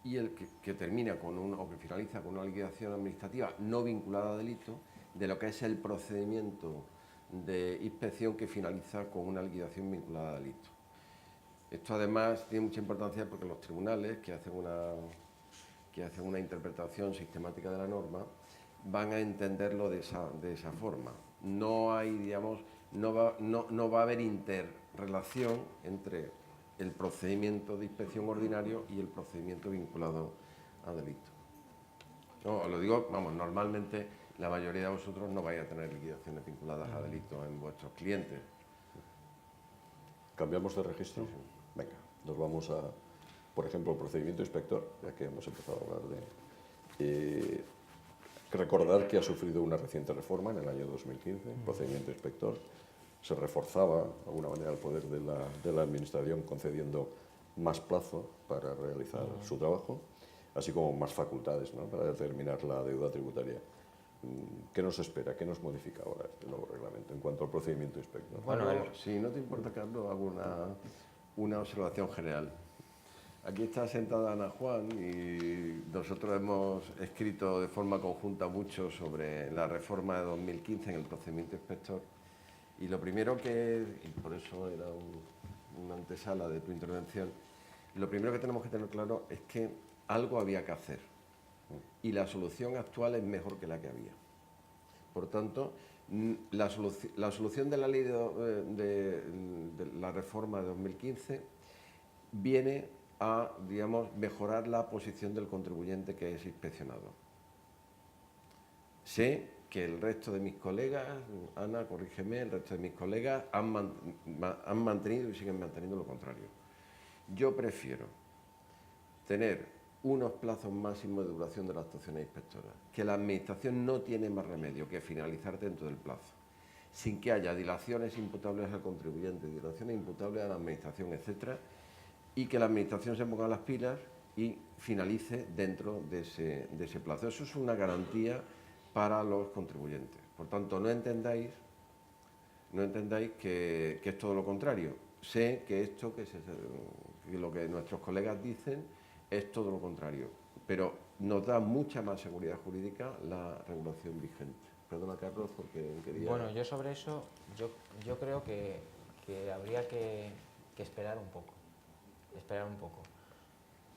y el que termina o que finaliza con una liquidación administrativa no vinculada a delito, de lo que es el procedimiento de inspección que finaliza con una liquidación vinculada a delito. Esto además tiene mucha importancia porque los tribunales que hacen una interpretación sistemática de la norma van a entenderlo de esa forma. No hay, digamos, no va a haber interrelación entre el procedimiento de inspección ordinario y el procedimiento vinculado a delito. No, os lo digo, vamos, normalmente la mayoría de vosotros no vais a tener liquidaciones vinculadas a delito en vuestros clientes. ¿Cambiamos de registro? Sí. Venga, nos vamos a, por ejemplo, el procedimiento inspector, ya que hemos empezado a hablar de... recordar que ha sufrido una reciente reforma en el año 2015, el procedimiento inspector. Se reforzaba, de alguna manera, el poder de la Administración concediendo más plazo para realizar su trabajo, así como más facultades, ¿no?, para determinar la deuda tributaria. ¿Qué nos espera? ¿Qué nos modifica ahora este nuevo reglamento en cuanto al procedimiento inspector? Bueno, si no te importa, Carlos, hago una observación general. Aquí está sentada Ana Juan y nosotros hemos escrito de forma conjunta mucho sobre la reforma de 2015 en el procedimiento inspector. Y lo primero y por eso era una antesala de tu intervención, lo primero que tenemos que tener claro es que algo había que hacer y la solución actual es mejor que la que había. Por tanto, la solución de la ley de la reforma de 2015 viene a, digamos, mejorar la posición del contribuyente que es inspeccionado. Sé que el resto de mis colegas, Ana, corrígeme, el resto de mis colegas han mantenido y siguen manteniendo lo contrario. Yo prefiero tener unos plazos máximos de duración de las actuaciones inspectoras, que la Administración no tiene más remedio que finalizar dentro del plazo, sin que haya dilaciones imputables al contribuyente, dilaciones imputables a la Administración, etcétera, y que la Administración se ponga las pilas y finalice dentro de ese plazo. Eso es una garantía para los contribuyentes. Por tanto, no entendáis que es todo lo contrario. Sé que esto, que lo que nuestros colegas dicen, es todo lo contrario, pero nos da mucha más seguridad jurídica la regulación vigente. Perdona, Carlos, porque quería... Bueno, yo sobre eso, yo creo que habría que esperar un poco.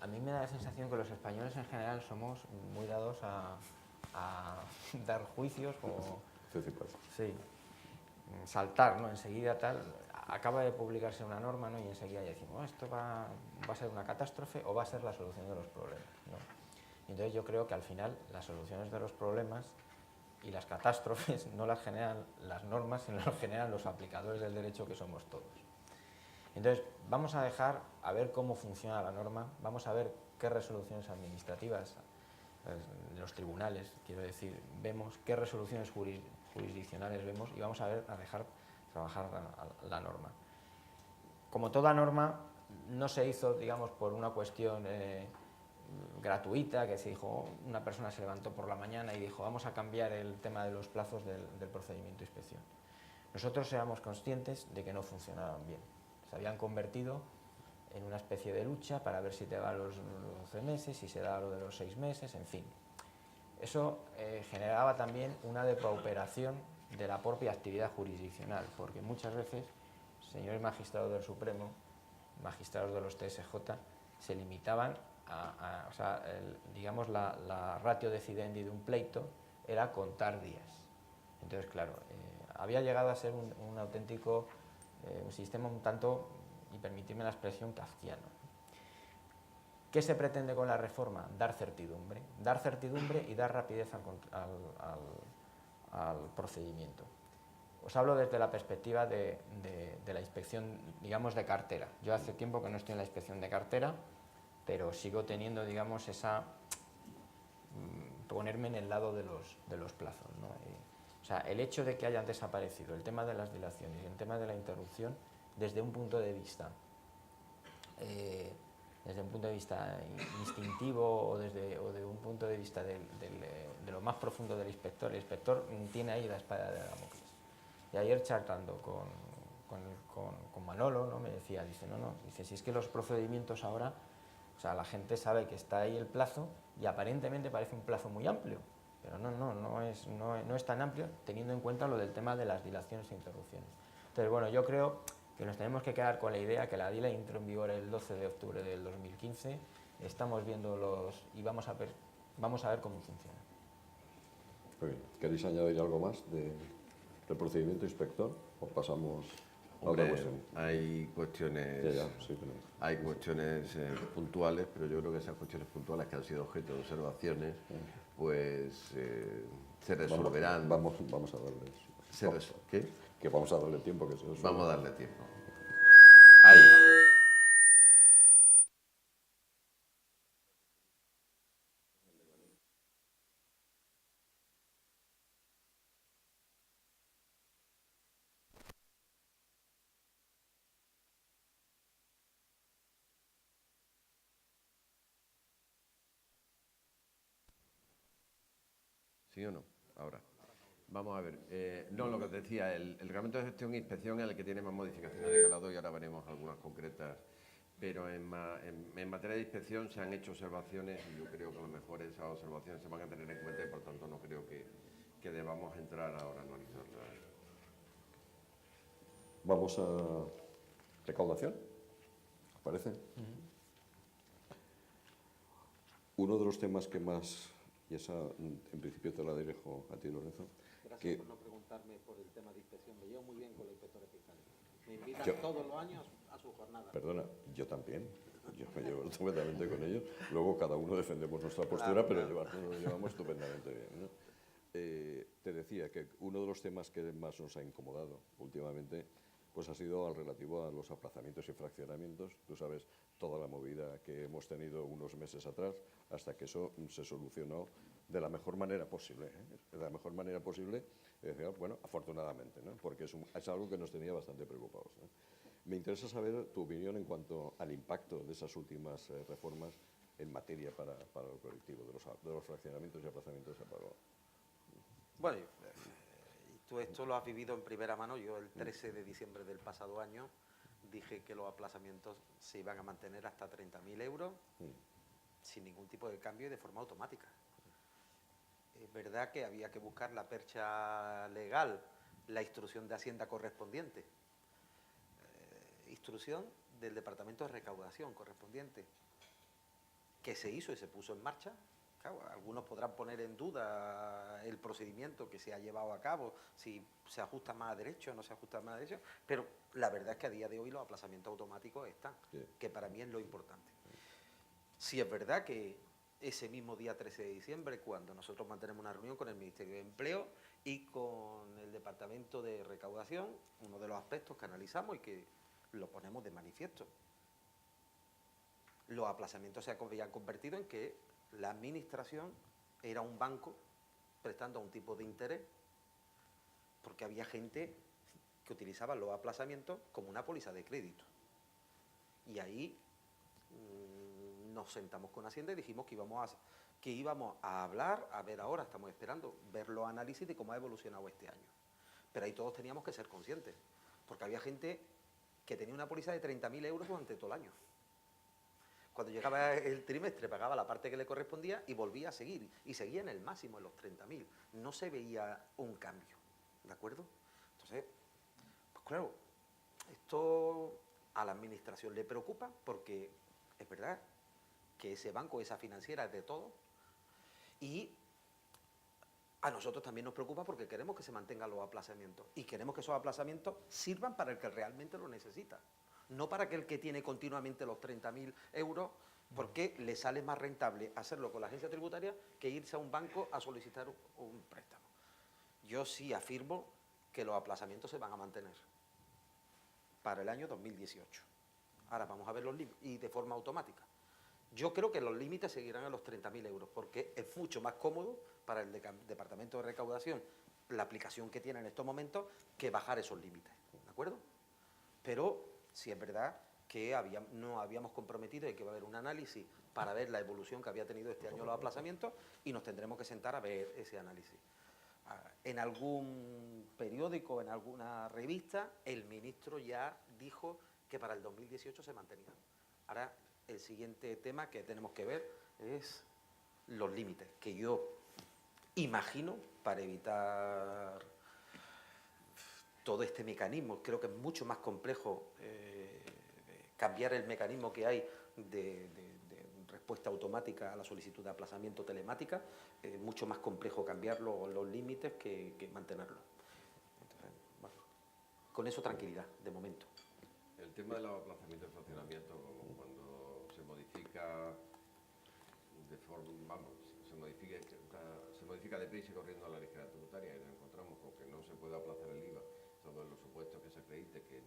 A mí me da la sensación que los españoles en general somos muy dados a dar juicios o... Sí, saltar, ¿no? Enseguida tal, acaba de publicarse una norma, ¿no?, y enseguida ya decimos, esto va a ser una catástrofe o va a ser la solución de los problemas, ¿no? Entonces yo creo que al final las soluciones de los problemas y las catástrofes no las generan las normas, sino las generan los aplicadores del derecho, que somos todos. Entonces vamos a dejar a ver cómo funciona la norma, vamos a ver qué resoluciones administrativas de los tribunales, quiero decir, vemos qué resoluciones jurisdiccionales vemos y vamos a dejar trabajar la norma. Como toda norma, no se hizo, digamos, por una cuestión gratuita, que se dijo, una persona se levantó por la mañana y dijo, vamos a cambiar el tema de los plazos del procedimiento de inspección. Nosotros éramos conscientes de que no funcionaban bien. Se habían convertido en una especie de lucha para ver si te va los 12 meses, si se da lo de los 6 meses, en fin. Eso generaba también una depauperación de la propia actividad jurisdiccional, porque muchas veces señores magistrados del Supremo, magistrados de los TSJ, se limitaban o sea, digamos, la ratio decidendi de un pleito era contar días. Entonces, claro, había llegado a ser un auténtico un sistema un tanto, y permitidme la expresión, kafkiano. ¿Qué se pretende con la reforma? Dar certidumbre y dar rapidez al procedimiento. Os hablo desde la perspectiva de la inspección, digamos, de cartera. Yo hace tiempo que no estoy en la inspección de cartera, pero sigo teniendo, digamos, ponerme en el lado de los plazos, ¿no? O sea, el hecho de que hayan desaparecido el tema de las dilaciones y el tema de la interrupción, desde un punto de vista instintivo o de un punto de vista de lo más profundo del inspector, el inspector tiene ahí la espada de Damocles. Y ayer charlando con Manolo, ¿no? Me decía, dice, dice, si es que los procedimientos ahora, o sea, la gente sabe que está ahí el plazo y aparentemente parece un plazo muy amplio, pero no es tan amplio teniendo en cuenta lo del tema de las dilaciones e interrupciones. Entonces, bueno, yo creo que nos tenemos que quedar con la idea que la DILA entró en vigor el 12 de octubre del 2015, estamos viendo y vamos a ver cómo funciona. Muy bien. ¿Queréis añadir algo más del procedimiento inspector o pasamos a otra cuestión? Hay cuestiones, Sí, hay cuestiones puntuales, pero yo creo que esas cuestiones puntuales que han sido objeto de observaciones, pues se resolverán. Vamos a darles. ¿Qué? Que vamos a darle tiempo que se resuelva. Vamos a darle tiempo. Ahí. ¿Sí o no? Ahora. Vamos a ver. No, lo que te decía, el reglamento de gestión e inspección es el que tiene más modificaciones de calado y ahora veremos algunas concretas. Pero en materia de inspección se han hecho observaciones y yo creo que a lo mejor esas observaciones se van a tener en cuenta y por tanto no creo que debamos entrar ahora a analizarlas. Vamos a recaudación, ¿os parece? Uno de los temas que más, y esa en principio te la dirijo a ti, Lorenzo. Gracias por no preguntarme por el tema de inspección. Me llevo muy bien con los inspectores fiscales. Me invitan todos los años a su jornada. Perdona, yo también. Yo me llevo estupendamente con ellos. Luego cada uno defendemos nuestra postura, pero nos llevamos estupendamente bien, ¿no? Te decía que uno de los temas que más nos ha incomodado últimamente pues ha sido al relativo a los aplazamientos y fraccionamientos. Tú sabes toda la movida que hemos tenido unos meses atrás hasta que eso se solucionó de la mejor manera posible, ¿eh? De la mejor manera posible, bueno, afortunadamente, ¿no? Porque es algo que nos tenía bastante preocupados, ¿no? Me interesa saber tu opinión en cuanto al impacto de esas últimas reformas en materia para el colectivo, de los fraccionamientos y aplazamientos de pago. Bueno, tú esto lo has vivido en primera mano. Yo el 13 de diciembre del pasado año dije que los aplazamientos se iban a mantener hasta 30.000 euros sin ningún tipo de cambio y de forma automática. Es verdad que había que buscar la percha legal, la instrucción de Hacienda correspondiente, instrucción del Departamento de Recaudación correspondiente, que se hizo y se puso en marcha. Claro, algunos podrán poner en duda el procedimiento que se ha llevado a cabo, si se ajusta más a derecho o no se ajusta más a derecho, pero la verdad es que a día de hoy los aplazamientos automáticos están, que para mí es lo importante. Sí es verdad que ese mismo día 13 de diciembre, cuando nosotros mantenemos una reunión con el Ministerio de Empleo y con el Departamento de Recaudación, uno de los aspectos que analizamos y que lo ponemos de manifiesto, los aplazamientos se habían convertido en que la administración era un banco prestando a un tipo de interés, porque había gente que utilizaba los aplazamientos como una póliza de crédito. Y ahí nos sentamos con Hacienda y dijimos que íbamos a hablar, a ver ahora, estamos esperando ver los análisis de cómo ha evolucionado este año. Pero ahí todos teníamos que ser conscientes, porque había gente que tenía una póliza de 30.000 euros durante todo el año. Cuando llegaba el trimestre pagaba la parte que le correspondía y volvía a seguir. Y seguía en el máximo, en los 30.000. No se veía un cambio, ¿de acuerdo? Entonces, pues claro, esto a la administración le preocupa porque es verdad que ese banco, esa financiera es de todos. Y a nosotros también nos preocupa porque queremos que se mantengan los aplazamientos. Y queremos que esos aplazamientos sirvan para el que realmente lo necesita. No para aquel que tiene continuamente los 30.000 euros, porque le sale más rentable hacerlo con la agencia tributaria que irse a un banco a solicitar un préstamo. Yo sí afirmo que los aplazamientos se van a mantener para el año 2018. Ahora vamos a ver los límites y de forma automática. Yo creo que los límites seguirán a los 30.000 euros porque es mucho más cómodo para el Departamento de Recaudación la aplicación que tiene en estos momentos que bajar esos límites, ¿de acuerdo? Pero sí es verdad que no habíamos comprometido y que va a haber un análisis para ver la evolución que había tenido este año los aplazamientos y nos tendremos que sentar a ver ese análisis. En algún periódico, en alguna revista, el ministro ya dijo que para el 2018 se mantenía. Ahora, el siguiente tema que tenemos que ver es los límites, que yo imagino para evitar todo este mecanismo. Creo que es mucho más complejo cambiar el mecanismo que hay de respuesta automática a la solicitud de aplazamiento telemática. Es mucho más complejo cambiar los límites que mantenerlos. Entonces, bueno, con eso tranquilidad, de momento. El tema de los aplazamientos de funcionamiento, cuando se modifica de forma, se modifica deprisa y corriendo la ligereza tributaria y nos encontramos con que no se puede aplazar el IVA, todos los supuestos que se acredite que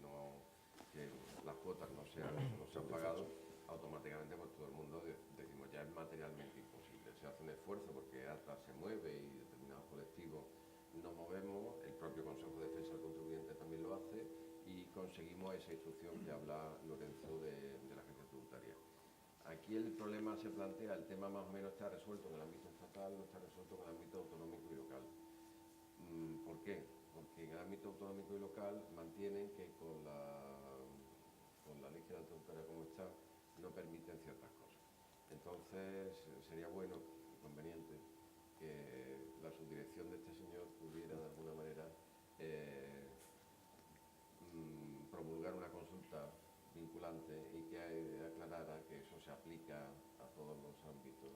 las cuotas no se han pagado, automáticamente pues todo el mundo decimos ya es materialmente imposible. Se hace un esfuerzo porque ATA se mueve y determinados colectivos nos movemos, el propio Consejo de Defensa del Contribuyente también lo hace y conseguimos esa instrucción que habla Lorenzo de la agencia tributaria. Aquí el problema se plantea, el tema más o menos está resuelto en el ámbito estatal, no está resuelto en el ámbito autonómico y local. ¿Por qué? Porque en el ámbito autonómico y local mantienen que con la ley general tributaria como está, no permiten ciertas cosas. Entonces sería bueno, conveniente, que la subdirección de este señor pudiera de alguna manera promulgar una consulta vinculante y que aclarara que eso se aplica a todos los ámbitos,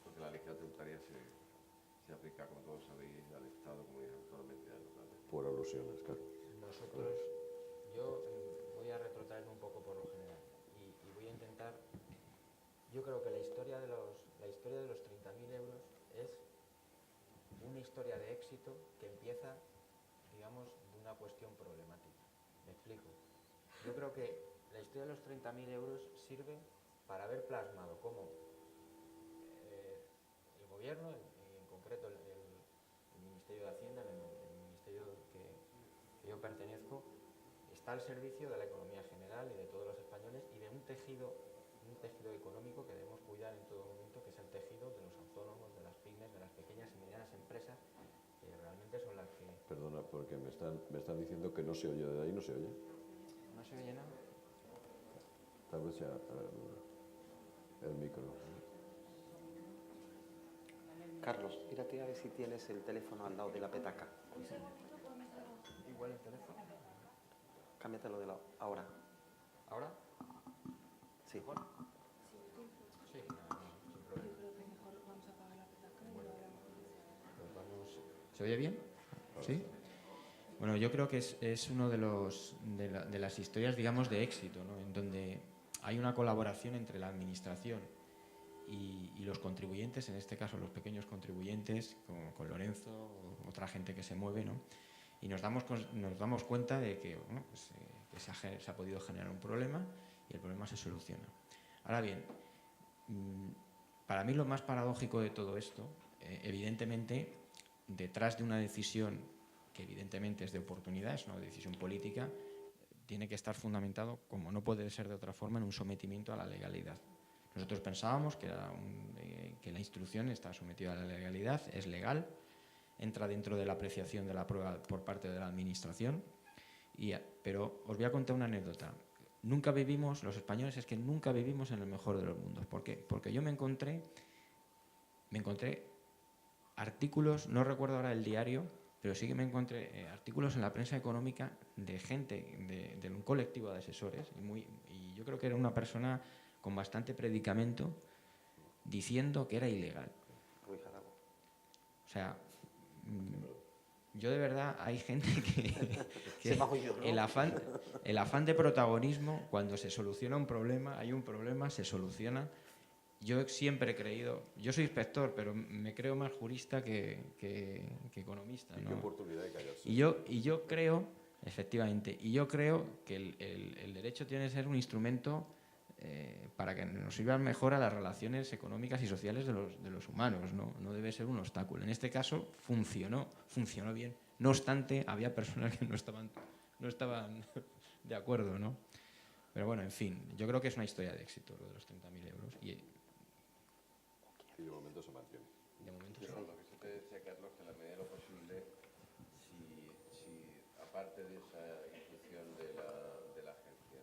porque la legislación tributaria se aplica, como todos sabéis, al Estado, comunidades autónomas y entidades locales. Por alusiones, claro. Nosotros, yo voy a retrotraerme un poco por lo general y voy a intentar. Yo creo que la historia de los 30.000 euros es una historia de éxito que empieza, digamos, de una cuestión problemática. Me explico. Yo creo que la historia de los 30.000 euros sirve para haber plasmado cómo el gobierno, en concreto el Ministerio de Hacienda, el ministerio que yo pertenezco, está al servicio de la economía general y de todos los españoles y de un tejido económico que debemos cuidar en todo momento, que es el tejido de los autónomos, de las pymes, de las pequeñas y medianas empresas, que realmente son las que... Perdona, porque me están diciendo que no se oye, de ahí no se oye. ¿No se oye nada? Tal vez sea el micro. Carlos, mírate a ver si tienes el teléfono al lado de la petaca. Igual el teléfono. Cámbiatelo de lado. Ahora. ¿Ahora? Sí. Sí, no, sin problema. ¿Se oye bien? ¿Sí? Bueno, yo creo que es uno de las historias, digamos, de éxito, ¿no? En donde hay una colaboración entre la administración y los contribuyentes, en este caso los pequeños contribuyentes, con Lorenzo, o otra gente que se mueve, ¿no? Y nos damos cuenta de que, bueno, pues, que se ha podido generar un problema y el problema se soluciona. Ahora bien, para mí lo más paradójico de todo esto, evidentemente, detrás de una decisión que evidentemente es de oportunidad, es una decisión política, tiene que estar fundamentado, como no puede ser de otra forma, en un sometimiento a la legalidad. Nosotros pensábamos que, que la instrucción está sometida a la legalidad, es legal, entra dentro de la apreciación de la prueba por parte de la Administración, pero os voy a contar una anécdota. Nunca vivimos, los españoles, es que nunca vivimos en el mejor de los mundos. ¿Por qué? Porque yo me encontré artículos, no recuerdo ahora el diario, pero sí que me encontré artículos en la prensa económica de gente, de un colectivo de asesores, y yo creo que era una persona con bastante predicamento, diciendo que era ilegal. O sea, yo de verdad, hay gente que el afán de protagonismo, cuando se soluciona un problema, hay un problema, se soluciona. Yo siempre he creído, yo soy inspector, pero me creo más jurista que economista, ¿no? Qué oportunidad de callarse. Y yo creo, efectivamente, que el derecho tiene que ser un instrumento para que nos sirvan mejor a las relaciones económicas y sociales de los humanos, ¿no? No debe ser un obstáculo. En este caso funcionó bien. No obstante, había personas que no estaban de acuerdo, ¿no? Pero bueno, en fin, yo creo que es una historia de éxito lo de los 30.000 euros. Y de momento se mantiene. De momento Yo lo que sí te decía, Carlos, que en la medida de lo posible, si aparte de esa instrucción de la agencia,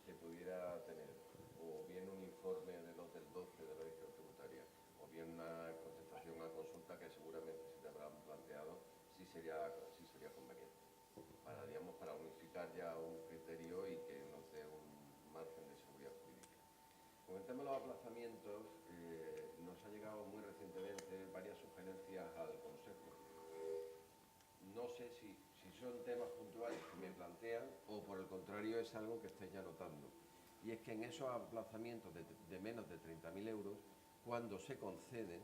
se pudiera tener o bien un informe de los del 12 de la legislación tributaria, o bien una contestación a consulta que seguramente se te habrán planteado, sí sería conveniente, para unificar ya un criterio y que nos dé un margen de seguridad jurídica. Con el tema de los aplazamientos, nos ha llegado muy recientemente varias sugerencias al Consejo. No sé si son temas puntuales que me plantean o por el contrario es algo que estáis ya notando. Y es que en esos aplazamientos de menos de 30.000 euros, cuando se conceden,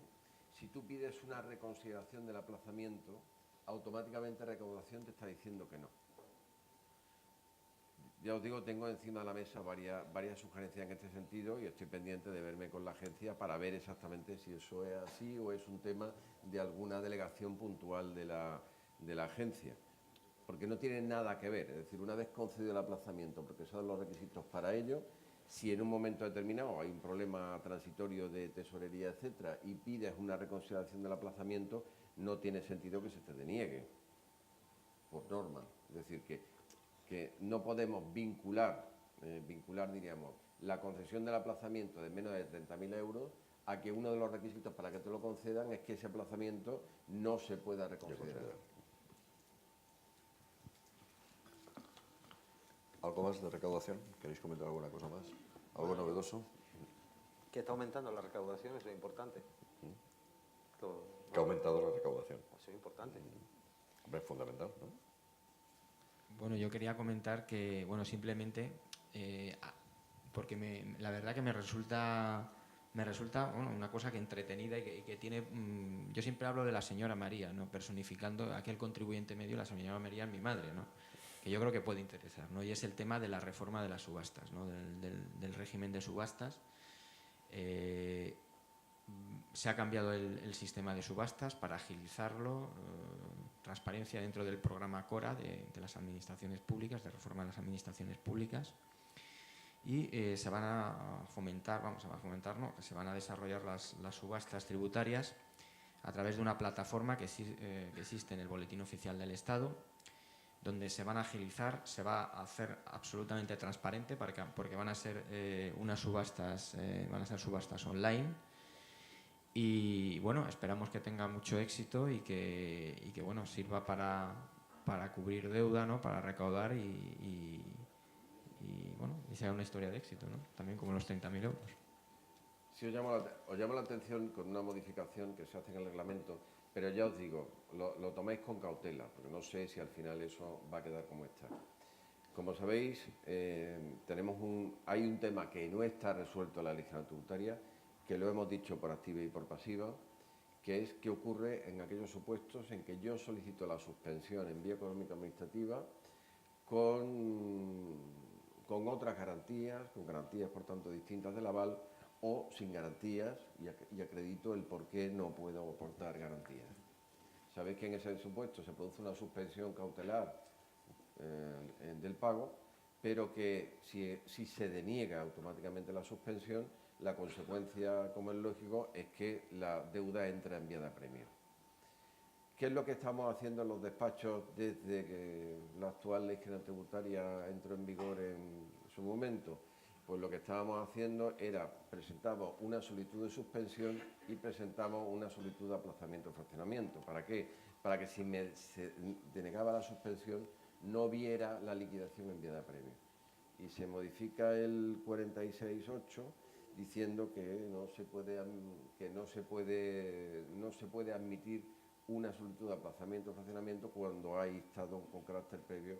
si tú pides una reconsideración del aplazamiento, automáticamente Recaudación te está diciendo que no. Ya os digo, tengo encima de la mesa varias sugerencias en este sentido y estoy pendiente de verme con la agencia para ver exactamente si eso es así o es un tema de alguna delegación puntual de la agencia. Porque no tiene nada que ver, es decir, una vez concedido el aplazamiento, porque son los requisitos para ello, si en un momento determinado hay un problema transitorio de tesorería, etcétera, y pides una reconsideración del aplazamiento, no tiene sentido que se te deniegue, por norma. Es decir, que no podemos vincular, diríamos, la concesión del aplazamiento de menos de 30.000 euros a que uno de los requisitos para que te lo concedan es que ese aplazamiento no se pueda reconsiderar. ¿Algo más de recaudación? ¿Queréis comentar alguna cosa más? ¿Algo novedoso? Que está aumentando la recaudación, eso es importante. Que ha aumentado la recaudación. Eso es importante. Hombre, es fundamental, ¿no? Bueno, yo quería comentar que, bueno, simplemente, porque la verdad que me resulta bueno, una cosa que entretenida y que tiene... yo siempre hablo de la señora María, ¿no? Personificando aquel contribuyente medio, la señora María es mi madre, ¿no? Que yo creo que puede interesar, ¿no? Y es el tema de la reforma de las subastas, ¿no? Del régimen de subastas. Se ha cambiado el sistema de subastas para agilizarlo, transparencia dentro del programa CORA de las administraciones públicas, de reforma de las administraciones públicas, y se van a fomentar, se van a desarrollar las subastas tributarias a través de una plataforma que existe en el Boletín Oficial del Estado, donde se van a agilizar, se va a hacer absolutamente transparente, porque van a ser subastas online. Y bueno, esperamos que tenga mucho éxito y que bueno, sirva para cubrir deuda, ¿no? Para recaudar y bueno, y sea una historia de éxito, ¿no? También como los 30.000 euros. Sí, os llamo la atención con una modificación que se hace en el reglamento, pero ya os digo, lo tomáis con cautela, porque no sé si al final eso va a quedar como está. Como sabéis, hay un tema que no está resuelto en la legislación tributaria, que lo hemos dicho por activa y por pasiva, que es qué ocurre en aquellos supuestos en que yo solicito la suspensión en vía económica administrativa con otras garantías, con garantías por tanto distintas del aval, o sin garantías y acredito el por qué no puedo aportar garantías. Sabéis que en ese supuesto se produce una suspensión cautelar del pago, pero que si se deniega automáticamente la suspensión, la consecuencia, como es lógico, es que la deuda entra en vía de apremio. ¿Qué es lo que estamos haciendo en los despachos desde que la actual ley general tributaria entró en vigor en su momento? Pues lo que estábamos haciendo era, presentamos una solicitud de suspensión y presentamos una solicitud de aplazamiento o fraccionamiento. ¿Para qué? Para que si se denegaba la suspensión no viera la liquidación en vía de apremio. Y se modifica el 46.8 diciendo que no se puede admitir una solicitud de aplazamiento o fraccionamiento cuando ha instado con carácter previo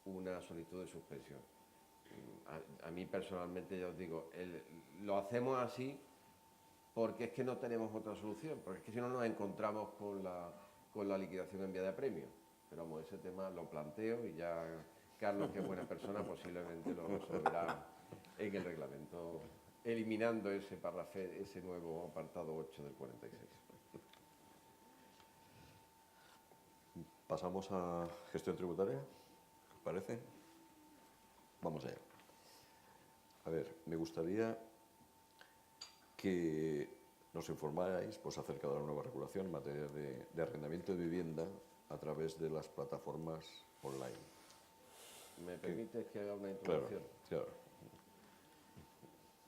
una solicitud de suspensión. A mí personalmente, ya os digo, lo hacemos así porque es que no tenemos otra solución, porque es que si no nos encontramos con la liquidación en vía de apremio. Pero vamos, ese tema lo planteo y ya Carlos, que es buena persona, posiblemente lo resolverá en el reglamento, eliminando ese párrafo, ese nuevo apartado 8 del 46. Pasamos a gestión tributaria, ¿os parece? Vamos allá. A ver, me gustaría que nos informarais pues, acerca de la nueva regulación en materia de arrendamiento de vivienda a través de las plataformas online. ¿Me permites que haga una introducción? Claro.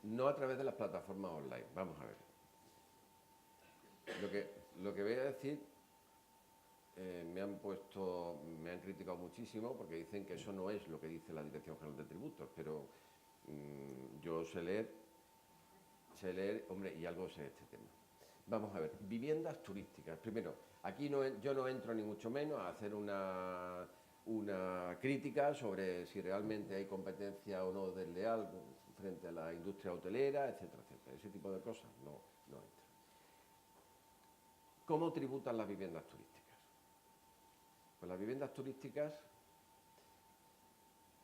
No a través de las plataformas online. Vamos a ver. Lo que voy a decir, me han criticado muchísimo porque dicen que eso no es lo que dice la Dirección General de Tributos, pero yo sé leer, hombre, y algo sé de este tema. Vamos a ver, viviendas turísticas. Primero, aquí yo no entro ni mucho menos a hacer una crítica sobre si realmente hay competencia o no desleal frente a la industria hotelera, etcétera, etcétera. Ese tipo de cosas no entro. ¿Cómo tributan las viviendas turísticas? Pues las viviendas turísticas,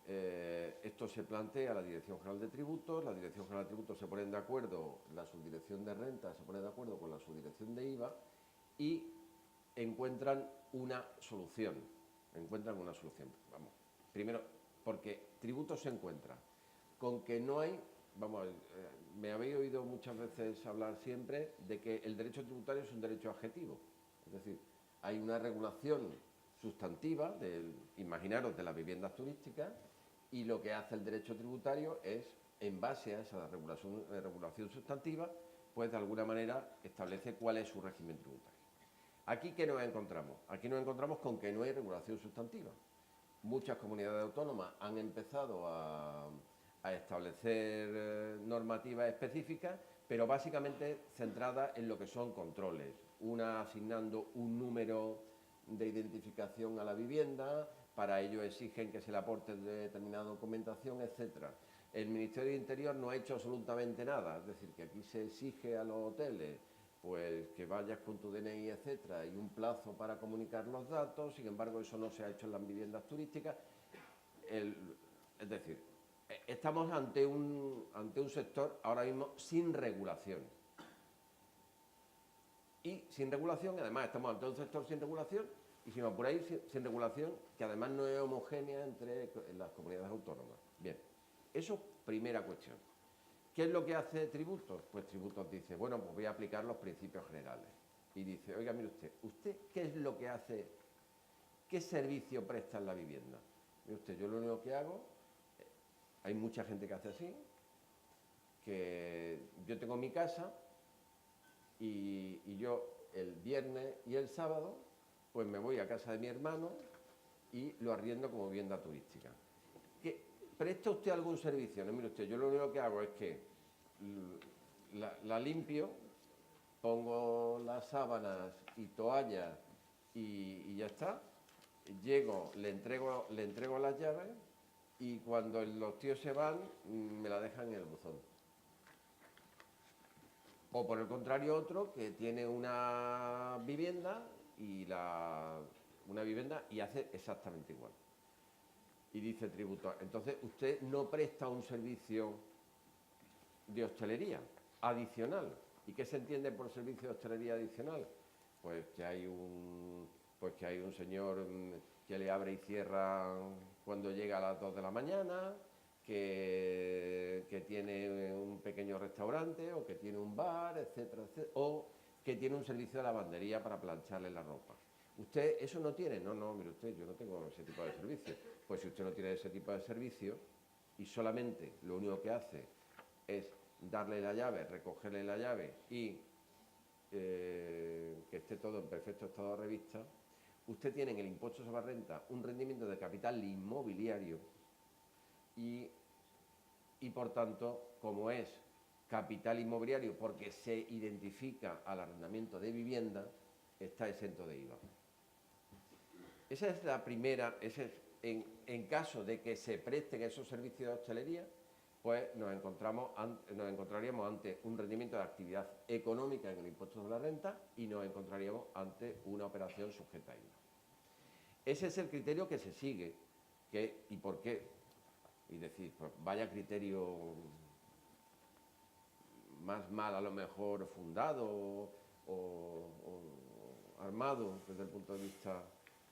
esto se plantea a la Dirección General de Tributos, la Dirección General de Tributos se ponen de acuerdo, la Subdirección de Renta se pone de acuerdo con la Subdirección de IVA y encuentran una solución. Vamos, primero, porque tributos se encuentra con que no hay, me habéis oído muchas veces hablar siempre de que el derecho tributario es un derecho adjetivo, es decir, hay una regulación sustantiva, imaginaros, de las viviendas turísticas, y lo que hace el derecho tributario es, en base a esa regulación sustantiva, pues de alguna manera establece cuál es su régimen tributario. ¿Aquí qué nos encontramos? Aquí nos encontramos con que no hay regulación sustantiva. Muchas comunidades autónomas han empezado a establecer normativas específicas, pero básicamente centradas en lo que son controles. Una asignando un número de identificación a la vivienda, para ello exigen que se le aporte determinada documentación, etc. El Ministerio de Interior no ha hecho absolutamente nada, es decir, que aquí se exige a los hoteles pues que vayas con tu DNI, etcétera, y un plazo para comunicar los datos. Sin embargo, eso no se ha hecho en las viviendas turísticas. Es decir, estamos ante un sector ahora mismo sin regulación. Y sin regulación, además estamos ante un sector sin regulación, y si me apuráis, sin regulación, que además no es homogénea entre las comunidades autónomas. Bien, eso primera cuestión. ¿Qué es lo que hace Tributos? Pues Tributos dice, bueno, pues voy a aplicar los principios generales. Y dice, oiga, mire ¿usted qué es lo que hace? ¿Qué servicio presta en la vivienda? Mire usted, yo lo único que hago, hay mucha gente que hace así, que yo tengo mi casa y yo el viernes y el sábado pues me voy a casa de mi hermano y lo arriendo como vivienda turística. ¿Presta usted algún servicio? No, mire usted, yo lo único que hago es que la limpio, pongo las sábanas y toallas y ya está. Llego, le entrego las llaves y cuando los tíos se van me la dejan en el buzón. O por el contrario otro que tiene una vivienda y hace exactamente igual. Y dice Tributos, entonces usted no presta un servicio de hostelería adicional. ¿Y qué se entiende por servicio de hostelería adicional? Pues que hay un señor que le abre y cierra cuando llega a las 2 de la mañana, que tiene un pequeño restaurante o que tiene un bar, etcétera, etcétera, o que tiene un servicio de lavandería para plancharle la ropa. ¿Usted eso no tiene? No, mire usted, yo no tengo ese tipo de servicio. Pues si usted no tiene ese tipo de servicio y solamente lo único que hace es darle la llave, recogerle la llave y que esté todo en perfecto estado de revista, usted tiene en el impuesto sobre la renta un rendimiento de capital inmobiliario y por tanto, como es capital inmobiliario porque se identifica al arrendamiento de vivienda, está exento de IVA. Esa es la primera, en caso de que se presten esos servicios de hostelería, pues nos encontraríamos ante un rendimiento de actividad económica en el impuesto sobre la renta y nos encontraríamos ante una operación sujeta a IVA. Ese es el criterio que se sigue. ¿Y por qué? Y decir, pues vaya criterio más mal a lo mejor fundado o armado desde el punto de vista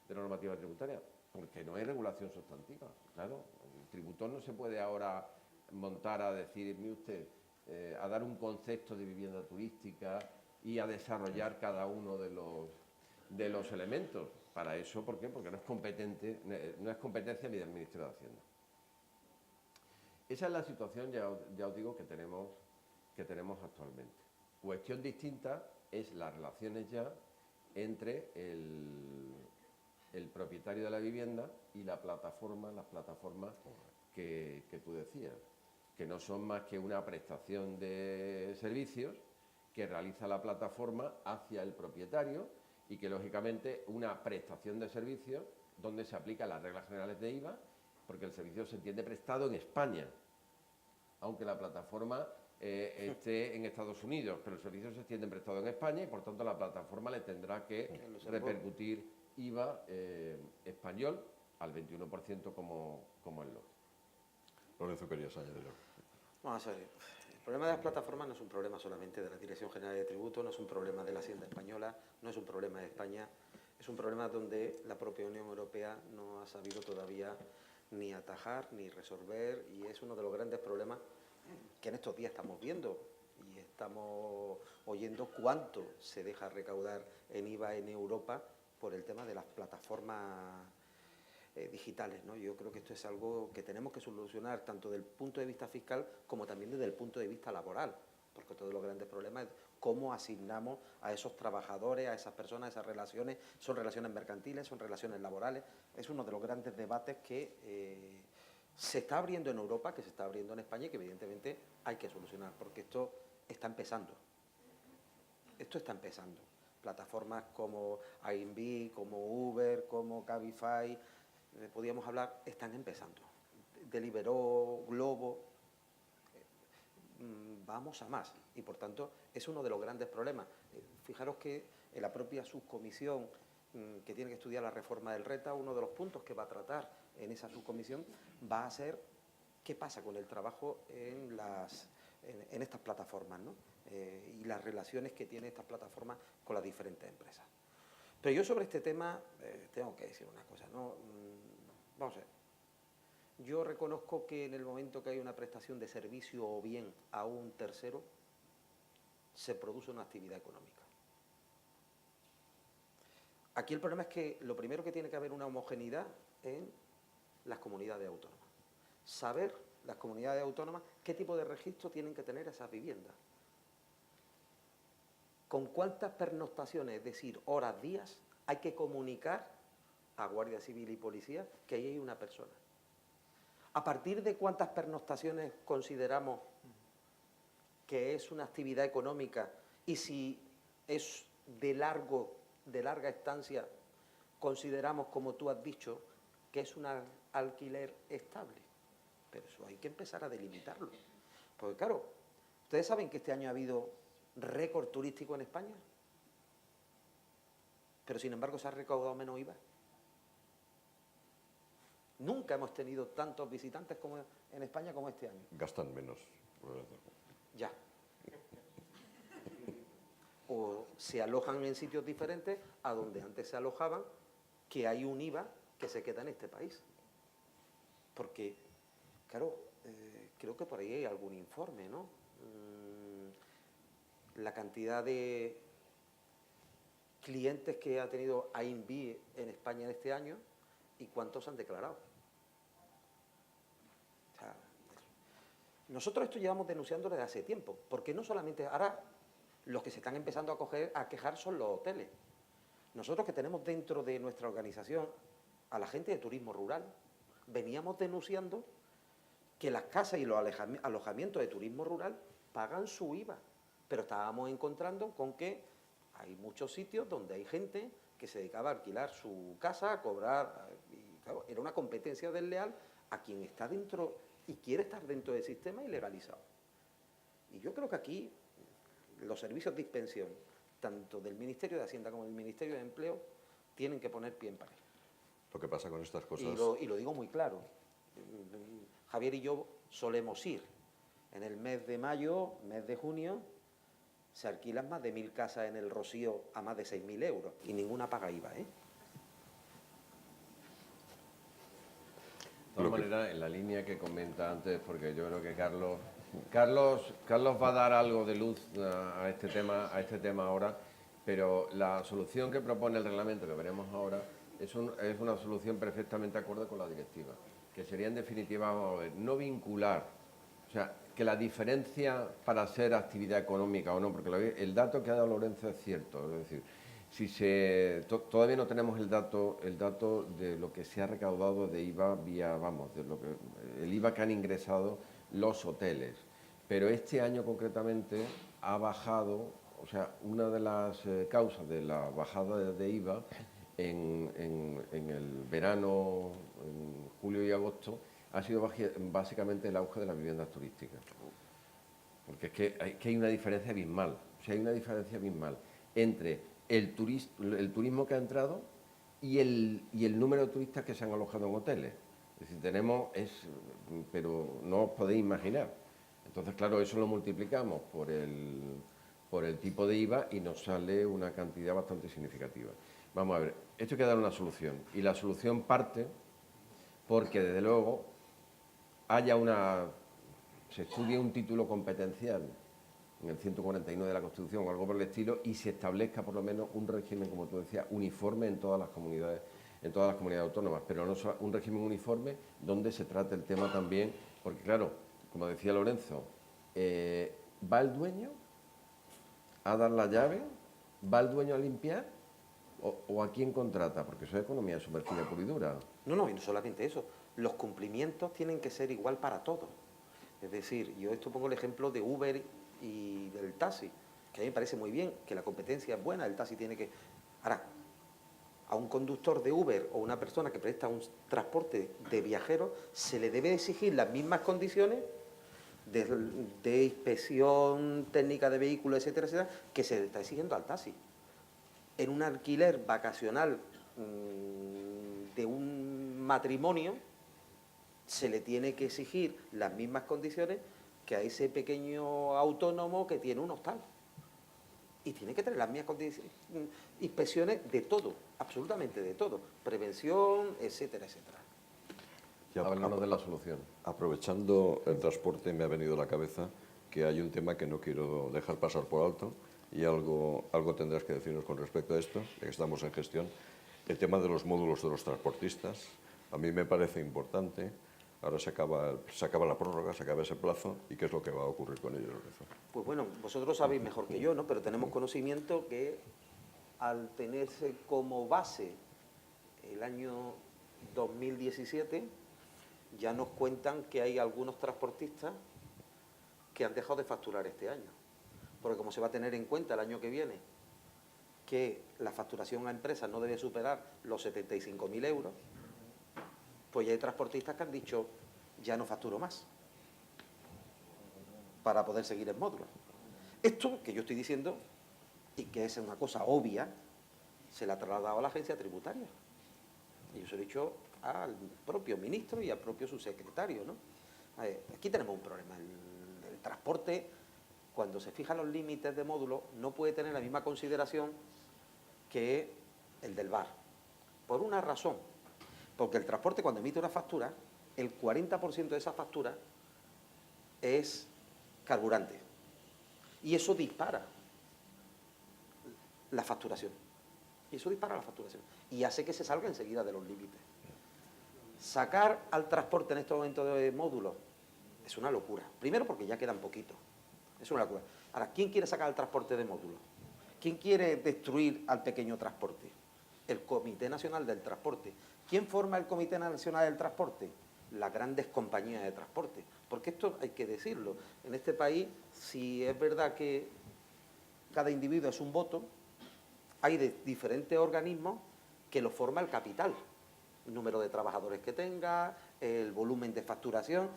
de la normativa tributaria, porque no hay regulación sustantiva. Claro, el tributor no se puede ahora montar a decir, mire usted, a dar un concepto de vivienda turística y a desarrollar cada uno de los elementos. Para eso, ¿por qué? Porque no es competencia ni del Ministerio de Hacienda. Esa es la situación, ya os digo, que tenemos actualmente. Cuestión distinta es las relaciones ya entre el propietario de la vivienda y las plataformas que tú decías, que no son más que una prestación de servicios que realiza la plataforma hacia el propietario y que, lógicamente, una prestación de servicios donde se aplican las reglas generales de IVA, porque el servicio se entiende prestado en España, aunque la plataforma esté en Estados Unidos, pero el servicio se extiende prestado en España y, por tanto, la plataforma le tendrá que repercutir IVA español al 21% como el LOT. Lorenzo, querías añadirlo. Vamos a ver, el problema de las plataformas no es un problema solamente de la Dirección General de Tributos, no es un problema de la Hacienda Española, no es un problema de España, es un problema donde la propia Unión Europea no ha sabido todavía ni atajar ni resolver, y es uno de los grandes problemas que en estos días estamos viendo y estamos oyendo cuánto se deja recaudar en IVA en Europa por el tema de las plataformas digitales, ¿no? Yo creo que esto es algo que tenemos que solucionar tanto desde el punto de vista fiscal como también desde el punto de vista laboral, porque todos los grandes problemas es cómo asignamos a esos trabajadores, a esas personas, esas relaciones, son relaciones mercantiles, son relaciones laborales. Es uno de los grandes debates que se está abriendo en Europa, que se está abriendo en España y que evidentemente hay que solucionar, porque esto está empezando. Esto está empezando. Plataformas como Airbnb, como Uber, como Cabify, podríamos hablar, están empezando. Deliveroo, Globo, vamos a más y por tanto es uno de los grandes problemas. Fijaros que en la propia subcomisión que tiene que estudiar la reforma del RETA, uno de los puntos que va a tratar en esa subcomisión va a ser qué pasa con el trabajo en estas plataformas, ¿no? Y las relaciones que tienen estas plataformas con las diferentes empresas. Pero yo sobre este tema tengo que decir una cosa, ¿no? Vamos a ver. Yo reconozco que en el momento que hay una prestación de servicio o bien a un tercero, se produce una actividad económica. Aquí el problema es que lo primero que tiene que haber una homogeneidad en las comunidades autónomas. Saber las comunidades autónomas qué tipo de registro tienen que tener esas viviendas. Con cuántas pernoctaciones, es decir, horas, días, hay que comunicar a Guardia Civil y Policía que ahí hay una persona. ¿A partir de cuántas pernoctaciones consideramos que es una actividad económica? Y si es de larga estancia, consideramos, como tú has dicho, que es un alquiler estable. Pero eso hay que empezar a delimitarlo. Porque claro, ustedes saben que este año ha habido récord turístico en España, pero sin embargo se ha recaudado menos IVA. Nunca hemos tenido tantos visitantes como en España como este año. Gastan menos. Ya. O se alojan en sitios diferentes a donde antes se alojaban, que hay un IVA que se queda en este país. Porque, claro, creo que por ahí hay algún informe, ¿no? La cantidad de clientes que ha tenido AINV en España en este año y cuántos han declarado. O sea, nosotros esto llevamos denunciando desde hace tiempo, porque no solamente ahora los que se están empezando a quejar son los hoteles. Nosotros que tenemos dentro de nuestra organización a la gente de turismo rural, veníamos denunciando que las casas y los alojamientos de turismo rural pagan su IVA, pero estábamos encontrando con que hay muchos sitios donde hay gente que se dedicaba a alquilar su casa, a cobrar, y claro, era una competencia desleal a quien está dentro y quiere estar dentro del sistema ilegalizado. Y yo creo que aquí los servicios de inspección, tanto del Ministerio de Hacienda como del Ministerio de Empleo, tienen que poner pie en pared. Lo que pasa con estas cosas... Y lo digo muy claro. Javier y yo solemos ir. En el mes de mayo, mes de junio, se alquilan más de 1.000 casas en el Rocío a más de 6.000 euros. Y ninguna paga IVA, ¿eh? De todas maneras, en la línea que comenta antes, porque yo creo que Carlos va a dar algo de luz a este tema ahora, pero la solución que propone el reglamento, que veremos ahora, es una solución perfectamente acorde con la directiva, que sería en definitiva, vamos a ver, no vincular, o sea, que la diferencia para ser actividad económica o no, porque el dato que ha dado Lorenzo es cierto, es decir, todavía no tenemos el dato de lo que se ha recaudado de IVA el IVA que han ingresado los hoteles, pero este año concretamente ha bajado, o sea, una de las causas de la bajada de IVA en el verano, en julio y agosto, ha sido básicamente el auge de las viviendas turísticas. Porque es que hay una diferencia abismal, o sea, hay una diferencia abismal entre el turismo que ha entrado y el número de turistas que se han alojado en hoteles. Es decir, pero no os podéis imaginar. Entonces, claro, eso lo multiplicamos por el tipo de IVA y nos sale una cantidad bastante significativa. Vamos a ver, esto hay que dar una solución. Y la solución parte porque, desde luego, se estudie un título competencial en el 149 de la Constitución o algo por el estilo y se establezca por lo menos un régimen, como tú decías, uniforme en todas las comunidades autónomas, pero no solo un régimen uniforme donde se trate el tema también, porque claro, como decía Lorenzo, ¿va el dueño a dar la llave? ¿Va el dueño a limpiar? ¿O a quién contrata? Porque eso es economía sumergida pura y dura. No, y no solamente eso. Los cumplimientos tienen que ser igual para todos. Es decir, yo esto pongo el ejemplo de Uber y del taxi, que a mí me parece muy bien, que la competencia es buena, el taxi tiene que... Ahora, a un conductor de Uber o una persona que presta un transporte de viajeros se le debe exigir las mismas condiciones de inspección técnica de vehículos, etcétera, etcétera, que se le está exigiendo al taxi. En un alquiler vacacional de un matrimonio se le tiene que exigir las mismas condiciones que a ese pequeño autónomo que tiene un hostal. Y tiene que tener las mismas inspecciones de todo, absolutamente de todo. Prevención, etcétera, etcétera. Háblanos de la solución. Aprovechando el transporte, me ha venido a la cabeza que hay un tema que no quiero dejar pasar por alto y algo tendrás que decirnos con respecto a esto, ya que estamos en gestión. El tema de los módulos de los transportistas, a mí me parece importante. Ahora se acaba la prórroga, se acaba ese plazo, ¿y qué es lo que va a ocurrir con ellos, Lorenzo? Pues bueno, vosotros sabéis mejor que yo, ¿no? Pero tenemos conocimiento que al tenerse como base el año 2017, ya nos cuentan que hay algunos transportistas que han dejado de facturar este año. Porque como se va a tener en cuenta el año que viene que la facturación a empresas no debe superar los 75.000 euros, pues ya hay transportistas que han dicho, ya no facturo más, para poder seguir en módulo. Esto que yo estoy diciendo, y que es una cosa obvia, se la ha trasladado a la agencia tributaria. Y yo se lo he dicho al propio ministro y al propio subsecretario, ¿no? Aquí tenemos un problema. El transporte, cuando se fijan los límites de módulo, no puede tener la misma consideración que el del bar. Por una razón. Porque el transporte, cuando emite una factura, el 40% de esa factura es carburante. Y eso dispara la facturación. Y hace que se salga enseguida de los límites. Sacar al transporte en estos momentos de módulos es una locura. Primero porque ya quedan poquitos. Es una locura. Ahora, ¿quién quiere sacar el transporte de módulos? ¿Quién quiere destruir al pequeño transporte? El Comité Nacional del Transporte. ¿Quién forma el Comité Nacional del Transporte? Las grandes compañías de transporte. Porque esto hay que decirlo. En este país, si es verdad que cada individuo es un voto, hay diferentes organismos que lo forma el capital. El número de trabajadores que tenga, el volumen de facturación.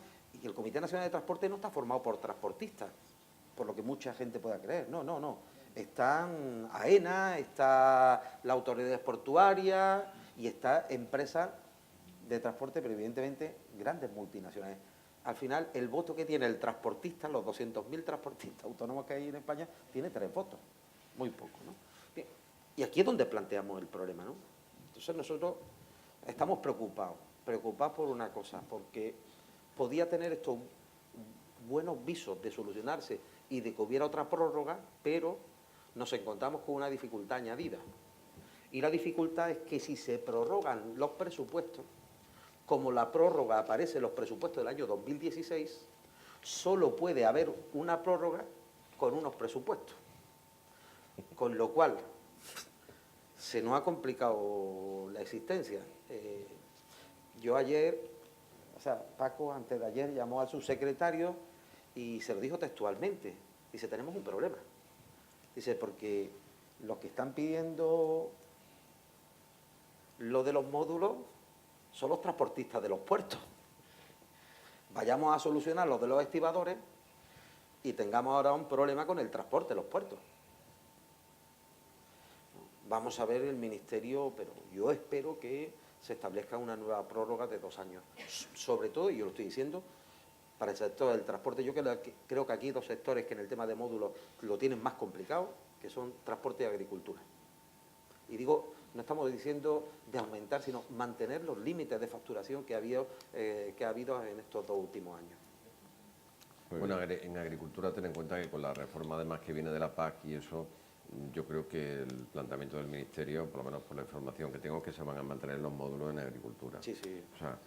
Y el Comité Nacional de Transporte no está formado por transportistas, por lo que mucha gente pueda creer. No. Están AENA, está la autoridad portuaria y está empresas de transporte, pero evidentemente grandes multinacionales. Al final, el voto que tiene el transportista, los 200.000 transportistas autónomos que hay en España, tiene 3 votos. Muy poco, ¿no? Bien. Y aquí es donde planteamos el problema, ¿no? Entonces nosotros estamos preocupados por una cosa, porque podía tener estos buenos visos de solucionarse y de que hubiera otra prórroga, pero nos encontramos con una dificultad añadida. Y la dificultad es que si se prorrogan los presupuestos, como la prórroga aparece en los presupuestos del año 2016, solo puede haber una prórroga con unos presupuestos. Con lo cual, se nos ha complicado la existencia. Yo ayer, Paco antes de ayer llamó al subsecretario y se lo dijo textualmente. Dice, tenemos un problema. Dice, porque los que están pidiendo lo de los módulos son los transportistas de los puertos. Vayamos a solucionar los de los estibadores y tengamos ahora un problema con el transporte de los puertos. Vamos a ver el Ministerio, pero yo espero que se establezca una nueva prórroga de 2 años. Sobre todo, y yo lo estoy diciendo, para el sector del transporte. Yo creo que aquí hay 2 sectores que en el tema de módulos lo tienen más complicado, que son transporte y agricultura. Y digo, no estamos diciendo de aumentar, sino mantener los límites de facturación que ha habido en estos 2 últimos años. Bueno, en agricultura ten en cuenta que con la reforma además que viene de la PAC y eso, yo creo que el planteamiento del Ministerio, por lo menos por la información que tengo, es que se van a mantener los módulos en agricultura. Sí. O sea,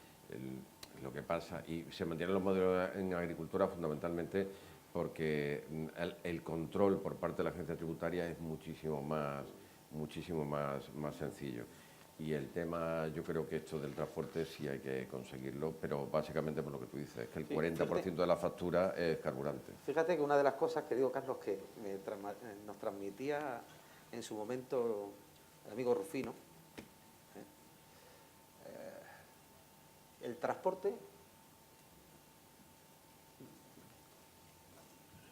lo que pasa, y se mantienen los módulos en agricultura fundamentalmente porque el control por parte de la agencia tributaria es muchísimo más sencillo. Y el tema, yo creo que esto del transporte sí hay que conseguirlo, pero básicamente por lo que tú dices, que el 40% de la factura es carburante. Fíjate que una de las cosas que digo, Carlos, que nos transmitía en su momento el amigo Rufino, el transporte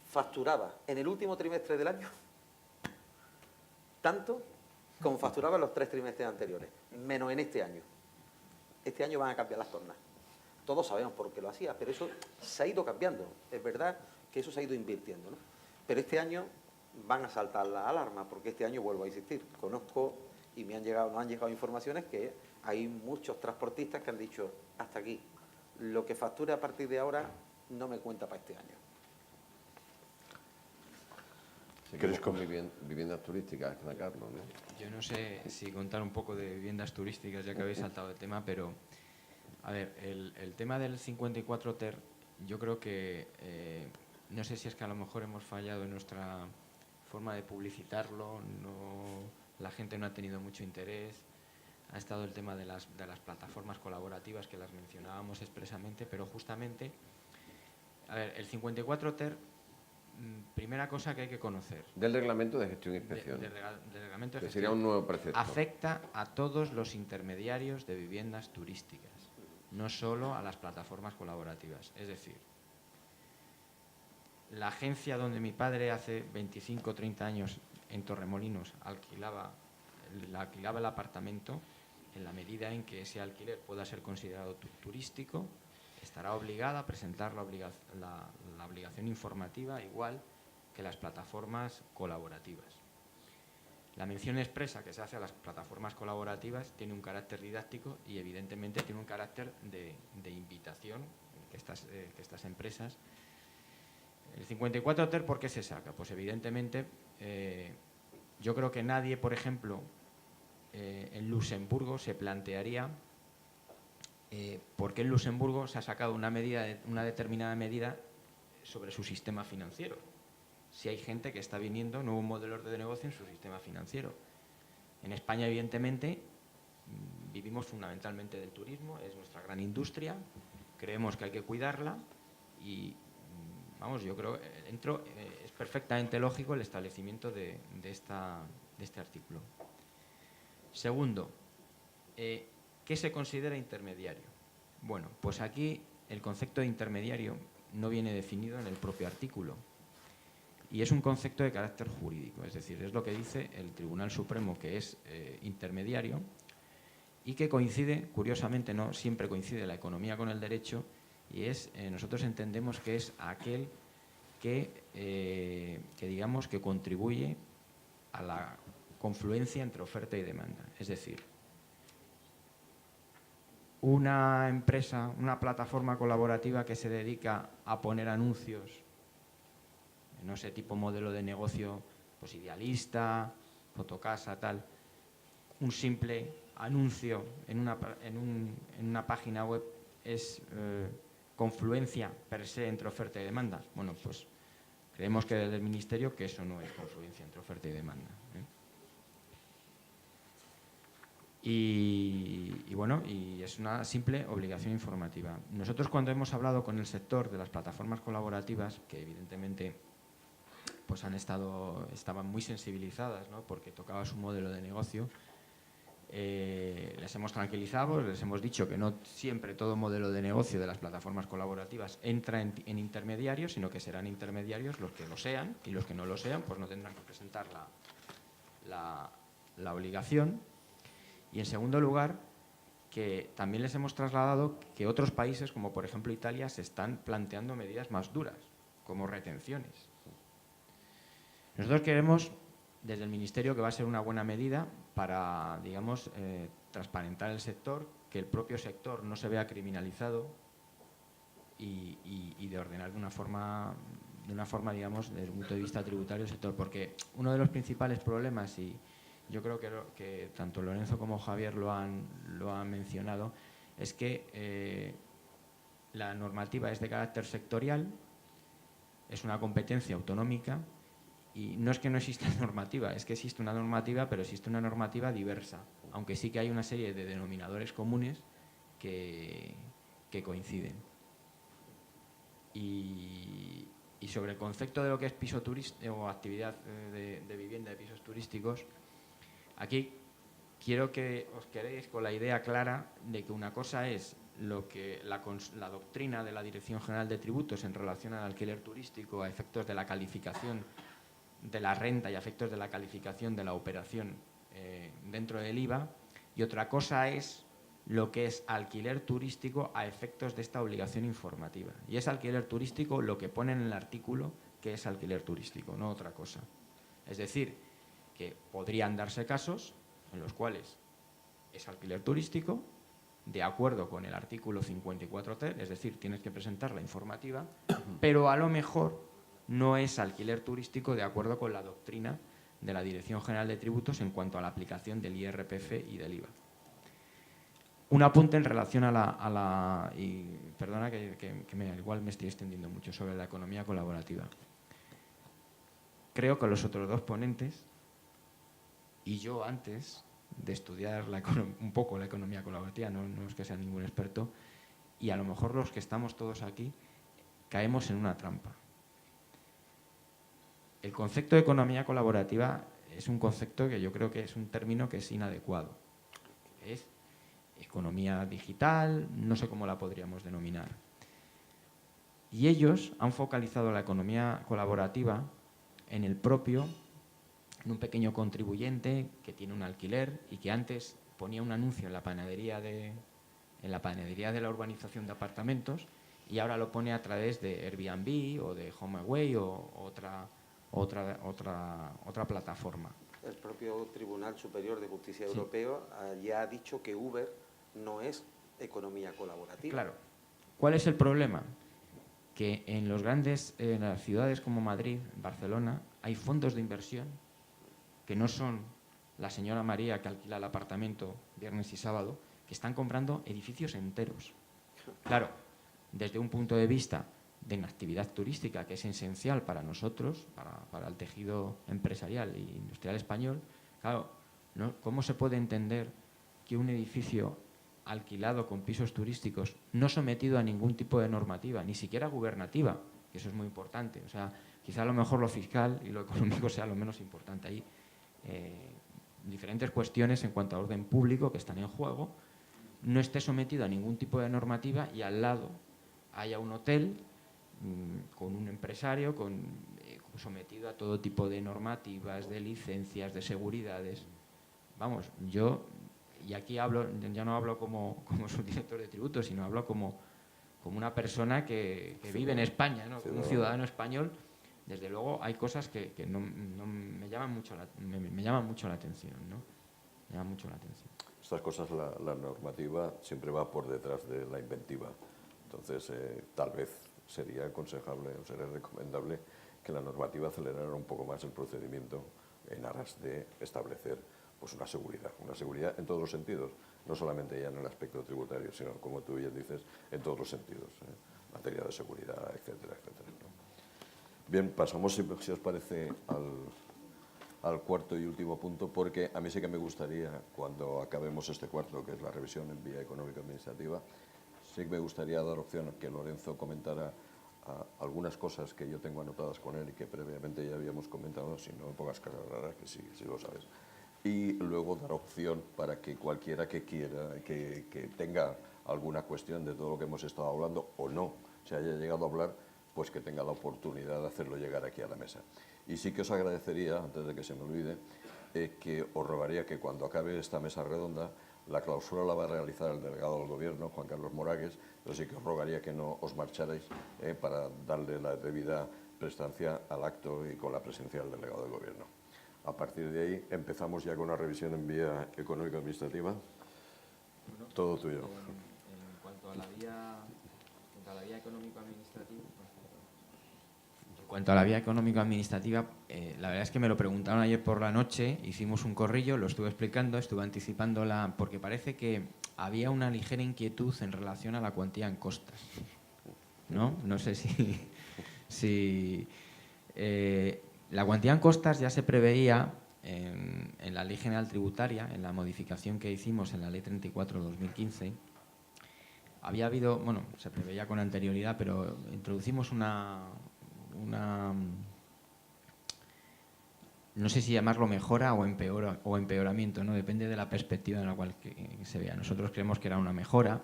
facturaba en el último trimestre del año tanto como facturaba en los 3 trimestres anteriores, menos en este año. Este año van a cambiar las tornas. Todos sabemos por qué lo hacía, pero eso se ha ido cambiando. Es verdad que eso se ha ido invirtiendo, ¿no? Pero este año van a saltar las alarmas, porque este año vuelvo a insistir. Conozco y nos han llegado informaciones que hay muchos transportistas que han dicho, hasta aquí, lo que facture a partir de ahora no me cuenta para este año. Seguimos con viviendas turísticas, Carlos, ¿no? Yo no sé si contar un poco de viviendas turísticas, ya que habéis saltado el tema, pero, a ver, el tema del 54 TER, yo creo que, no sé si es que a lo mejor hemos fallado en nuestra forma de publicitarlo, la gente no ha tenido mucho interés, ha estado el tema de las plataformas colaborativas que las mencionábamos expresamente, pero justamente, a ver, el 54 TER, primera cosa que hay que conocer. Del reglamento de gestión e inspección. Del reglamento de que gestión. Sería un nuevo precepto. Afecta a todos los intermediarios de viviendas turísticas, no solo a las plataformas colaborativas. Es decir, la agencia donde mi padre hace 25 o 30 años en Torremolinos alquilaba el apartamento, en la medida en que ese alquiler pueda ser considerado turístico, estará obligada a presentar la obligación informativa igual que las plataformas colaborativas. La mención expresa que se hace a las plataformas colaborativas tiene un carácter didáctico y evidentemente tiene un carácter de invitación que estas empresas El 54 ter, ¿por qué se saca? Pues evidentemente, yo creo que nadie, por ejemplo, en Luxemburgo se plantearía por qué en Luxemburgo se ha sacado una determinada medida sobre su sistema financiero. Si hay gente que está viniendo nuevos modelos de negocio en su sistema financiero. En España, evidentemente, vivimos fundamentalmente del turismo, es nuestra gran industria, creemos que hay que cuidarla y, vamos, yo creo que es perfectamente lógico el establecimiento de este artículo. Segundo, ¿qué se considera intermediario? Bueno, pues aquí el concepto de intermediario no viene definido en el propio artículo y es un concepto de carácter jurídico, es decir, es lo que dice el Tribunal Supremo que es intermediario y que coincide, curiosamente no siempre coincide la economía con el derecho y nosotros entendemos que es aquel que digamos que contribuye a la confluencia entre oferta y demanda, es decir, una empresa, una plataforma colaborativa que se dedica a poner anuncios, no sé, tipo modelo de negocio, pues idealista, fotocasa, tal, un simple anuncio en una página web es confluencia per se entre oferta y demanda. Bueno, pues creemos que desde el Ministerio que eso no es confluencia entre oferta y demanda. Y bueno, y es una simple obligación informativa. Nosotros cuando hemos hablado con el sector de las plataformas colaborativas, que evidentemente pues estaban muy sensibilizadas, ¿no? Porque tocaba su modelo de negocio, les hemos tranquilizado, les hemos dicho que no siempre todo modelo de negocio de las plataformas colaborativas entra en intermediarios, sino que serán intermediarios los que lo sean y los que no lo sean pues no tendrán que presentar la obligación. Y en segundo lugar, que también les hemos trasladado que otros países, como por ejemplo Italia, se están planteando medidas más duras, como retenciones. Nosotros queremos, desde el Ministerio, que va a ser una buena medida para, digamos, transparentar el sector, que el propio sector no se vea criminalizado y de ordenar de una forma, digamos, desde un punto de vista tributario el sector. Porque uno de los principales problemas, y yo creo que tanto Lorenzo como Javier lo han mencionado, es que la normativa es de carácter sectorial, es una competencia autonómica y no es que no exista normativa, es que existe una normativa, pero existe una normativa diversa, aunque sí que hay una serie de denominadores comunes que coinciden. Y sobre el concepto de lo que es piso turístico o actividad de vivienda de pisos turísticos, aquí quiero que os quedéis con la idea clara de que una cosa es lo que la doctrina de la Dirección General de Tributos en relación al alquiler turístico a efectos de la calificación de la renta y a efectos de la calificación de la operación dentro del IVA, y otra cosa es lo que es alquiler turístico a efectos de esta obligación informativa. Y es alquiler turístico lo que pone en el artículo que es alquiler turístico, no otra cosa. Es decir, que podrían darse casos en los cuales es alquiler turístico de acuerdo con el artículo 54T, es decir, tienes que presentar la informativa, pero a lo mejor no es alquiler turístico de acuerdo con la doctrina de la Dirección General de Tributos en cuanto a la aplicación del IRPF y del IVA. Un apunte en relación y perdona que igual me estoy extendiendo mucho sobre la economía colaborativa. Creo que los otros dos ponentes y yo antes de estudiar un poco la economía colaborativa, no es que sea ningún experto, y a lo mejor los que estamos todos aquí caemos en una trampa. El concepto de economía colaborativa es un concepto que yo creo que es un término que es inadecuado. Es economía digital, no sé cómo la podríamos denominar. Y ellos han focalizado la economía colaborativa en un pequeño contribuyente que tiene un alquiler y que antes ponía un anuncio en la panadería de la urbanización de apartamentos y ahora lo pone a través de Airbnb o de HomeAway o otra plataforma. El propio Tribunal Superior de Justicia Europeo ya ha dicho que Uber no es economía colaborativa. Claro. ¿Cuál es el problema? que en en las ciudades como Madrid, Barcelona, hay fondos de inversión que no son la señora María que alquila el apartamento viernes y sábado, que están comprando edificios enteros. Claro, desde un punto de vista de una actividad turística que es esencial para nosotros, para el tejido empresarial e industrial español, claro, ¿no? ¿Cómo se puede entender que un edificio alquilado con pisos turísticos, no sometido a ningún tipo de normativa, ni siquiera gubernativa, que eso es muy importante? O sea, quizá a lo mejor lo fiscal y lo económico sea lo menos importante. Hay diferentes cuestiones en cuanto a orden público que están en juego, no esté sometido a ningún tipo de normativa y al lado haya un hotel con un empresario sometido a todo tipo de normativas, de licencias, de seguridades. Vamos, yo, y aquí ya no hablo como subdirector de tributos, sino hablo como una persona que vive en España, ¿no? Como un ciudadano español. Desde luego hay cosas que no me llaman mucho me llaman mucho la atención, ¿no? Me llaman mucho la atención. Estas cosas, la normativa siempre va por detrás de la inventiva. Entonces, tal vez sería aconsejable o sería recomendable que la normativa acelerara un poco más el procedimiento en aras de establecer pues una seguridad en todos los sentidos, no solamente ya en el aspecto tributario, sino, como tú bien dices, en todos los sentidos, materia de seguridad, etcétera, etcétera, ¿no? Bien, pasamos, si os parece, al cuarto y último punto, porque a mí sí que me gustaría, cuando acabemos este cuarto, que es la revisión en vía económico-administrativa, sí que me gustaría dar opción a que Lorenzo comentara algunas cosas que yo tengo anotadas con él y que previamente ya habíamos comentado, si no me pongas caras raras, que sí lo sabes. Y luego dar opción para que cualquiera que quiera, que tenga alguna cuestión de todo lo que hemos estado hablando o no se haya llegado a hablar, pues que tenga la oportunidad de hacerlo llegar aquí a la mesa. Y sí que os agradecería, antes de que se me olvide, que os rogaría que cuando acabe esta mesa redonda, la clausura la va a realizar el delegado del Gobierno, Juan Carlos Moragues, pero sí que os rogaría que no os marcharais para darle la debida prestancia al acto y con la presencia del delegado del Gobierno. A partir de ahí empezamos ya con una revisión en vía económico-administrativa. Bueno, todo tuyo. En cuanto a la vía económico-administrativa, la verdad es que me lo preguntaron ayer por la noche, hicimos un corrillo, lo estuve explicando, estuve anticipando porque parece que había una ligera inquietud en relación a la cuantía en costas, ¿no? No sé si la cuantía en costas ya se preveía en la Ley General Tributaria, en la modificación que hicimos en la Ley 34/2015. Había habido, bueno, se preveía con anterioridad, pero introducimos una no sé si llamarlo mejora o empeoramiento, ¿no? Depende de la perspectiva en la cual se vea. Nosotros creemos que era una mejora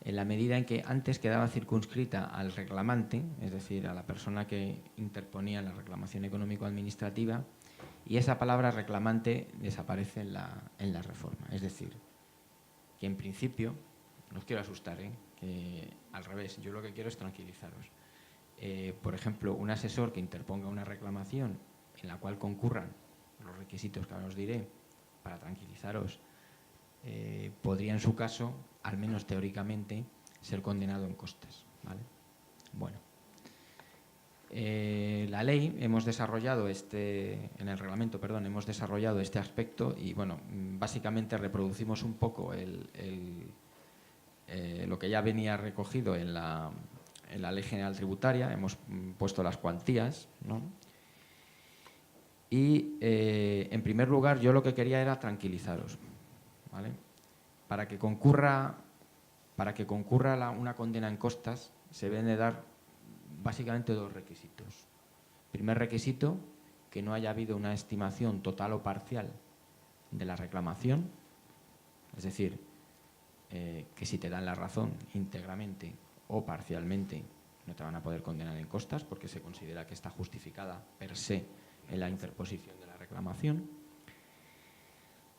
en la medida en que antes quedaba circunscrita al reclamante, es decir, a la persona que interponía la reclamación económico-administrativa, y esa palabra reclamante desaparece en la reforma. Es decir, que en principio, no os quiero asustar, que al revés, yo lo que quiero es tranquilizaros. Por ejemplo, un asesor que interponga una reclamación en la cual concurran los requisitos que ahora os diré, para tranquilizaros, podría en su caso, al menos teóricamente, ser condenado en costas, ¿vale? Bueno, la ley hemos desarrollado en el reglamento, perdón, hemos desarrollado este aspecto y bueno, básicamente reproducimos un poco lo que ya venía recogido en la Ley General Tributaria. Hemos puesto las cuantías, ¿no? Y en primer lugar yo lo que quería era tranquilizaros, ¿vale? Para que concurra una condena en costas se deben de dar básicamente dos requisitos. Primer requisito, que no haya habido una estimación total o parcial de la reclamación, es decir, que si te dan la razón íntegramente o parcialmente no te van a poder condenar en costas porque se considera que está justificada per se en la interposición de la reclamación.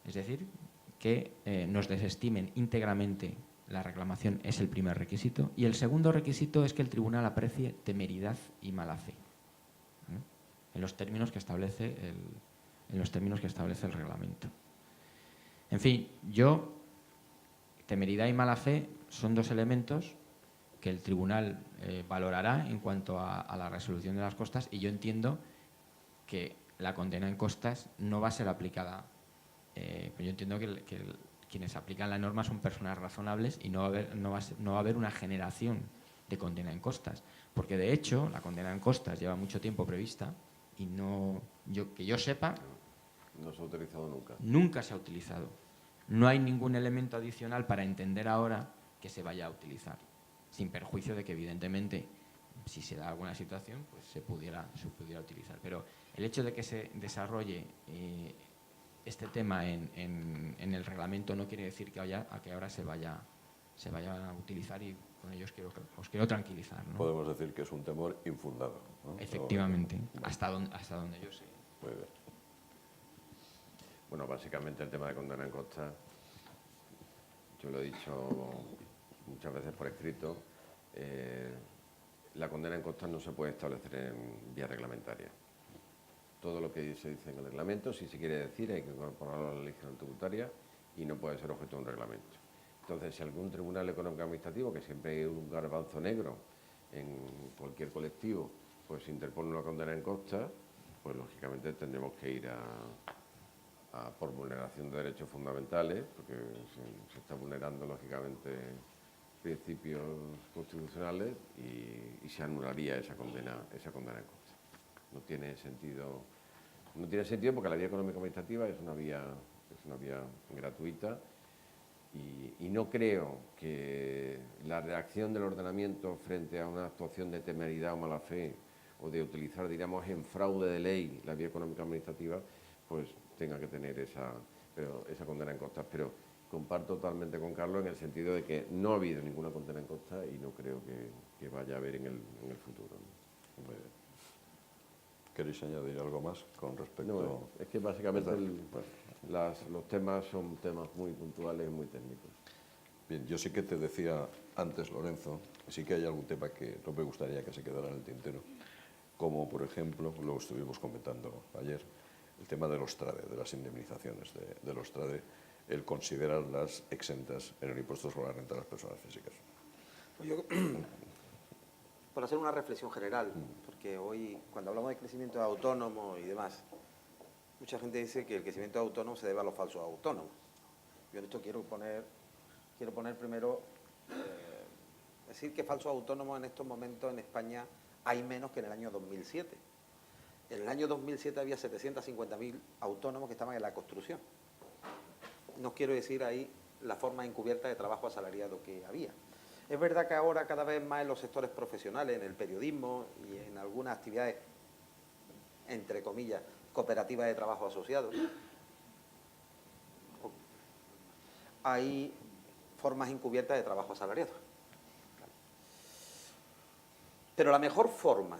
Es decir, que nos desestimen íntegramente la reclamación es el primer requisito. Y el segundo requisito es que el tribunal aprecie temeridad y mala fe, ¿no? en los términos que establece el reglamento. En fin, temeridad y mala fe son dos elementos que el tribunal valorará en cuanto a la resolución de las costas, y yo entiendo que la condena en costas no va a ser aplicada. Pues yo entiendo que quienes aplican la norma son personas razonables y no va a haber una generación de condena en costas, porque de hecho la condena en costas lleva mucho tiempo prevista y que yo sepa, No se ha utilizado nunca. nunca se ha utilizado. No hay ningún elemento adicional para entender ahora que se vaya a utilizar, sin perjuicio de que evidentemente, si se da alguna situación, pues se pudiera utilizar. Pero el hecho de que se desarrolle este tema en el reglamento no quiere decir que ahora se vaya a utilizar, y con ello os quiero tranquilizar, ¿no? Podemos decir que es un temor infundado, ¿no? Efectivamente, Vale. hasta donde yo sé. Muy bien. Bueno, básicamente el tema de condena en costa, yo lo he dicho muchas veces por escrito, la condena en costa no se puede establecer en vía reglamentaria. Todo lo que se dice en el reglamento, si se quiere decir, hay que incorporarlo a la legislación tributaria y no puede ser objeto de un reglamento. Entonces, si algún tribunal económico administrativo, que siempre hay un garbanzo negro en cualquier colectivo, pues interpone una condena en costa, pues lógicamente tendremos que ir por vulneración de derechos fundamentales, porque se está vulnerando lógicamente principios constitucionales, y se anularía esa condena en costa. No tiene sentido porque la vía económica administrativa es una vía gratuita, y no creo que la reacción del ordenamiento frente a una actuación de temeridad o mala fe, o de utilizar, diríamos, en fraude de ley la vía económica administrativa, pues tenga que tener esa condena en costas. Pero comparto totalmente con Carlos en el sentido de que no ha habido ninguna condena en costas y no creo que vaya a haber en el futuro, ¿no? Muy bien. ¿Queréis añadir algo más con respecto? No, es que básicamente los temas son temas muy puntuales y muy técnicos. Bien, yo sí que te decía antes, Lorenzo, sí que hay algún tema que no me gustaría que se quedara en el tintero, como por ejemplo, lo estuvimos comentando ayer, el tema de los TRADE, de las indemnizaciones de los TRADE, el considerarlas exentas en el impuesto sobre la renta de las personas físicas. Pues yo, por hacer una reflexión general, porque hoy, cuando hablamos de crecimiento de autónomos y demás, mucha gente dice que el crecimiento de autónomos se debe a los falsos autónomos. Yo en esto quiero poner primero, decir que falsos autónomos en estos momentos en España hay menos que en el año 2007. En el año 2007 había 750.000 autónomos que estaban en la construcción. No quiero decir ahí la forma encubierta de trabajo asalariado que había. Es verdad que ahora cada vez más en los sectores profesionales, en el periodismo y en algunas actividades, entre comillas, cooperativas de trabajo asociados, hay formas encubiertas de trabajo asalariado. Pero la mejor forma,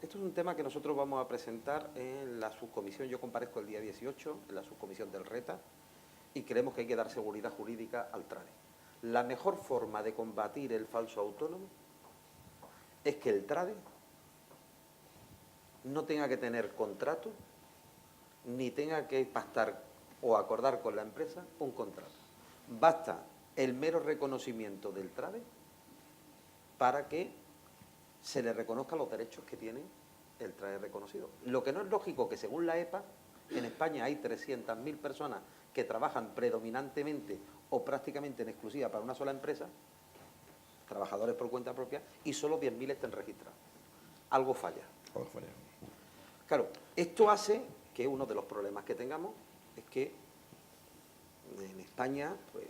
esto es un tema que nosotros vamos a presentar en la subcomisión, yo comparezco el día 18, en la subcomisión del RETA, y creemos que hay que dar seguridad jurídica al TRADE. La mejor forma de combatir el falso autónomo es que el TRADE no tenga que tener contrato, ni tenga que pactar o acordar con la empresa un contrato. Basta el mero reconocimiento del TRADE para que se le reconozcan los derechos que tiene el TRADE reconocido. Lo que no es lógico que, según la EPA, en España hay 300.000 personas que trabajan predominantemente o prácticamente en exclusiva para una sola empresa, trabajadores por cuenta propia, y solo 10.000 estén registrados. Algo falla. Algo falla. Claro, esto hace que uno de los problemas que tengamos es que en España pues,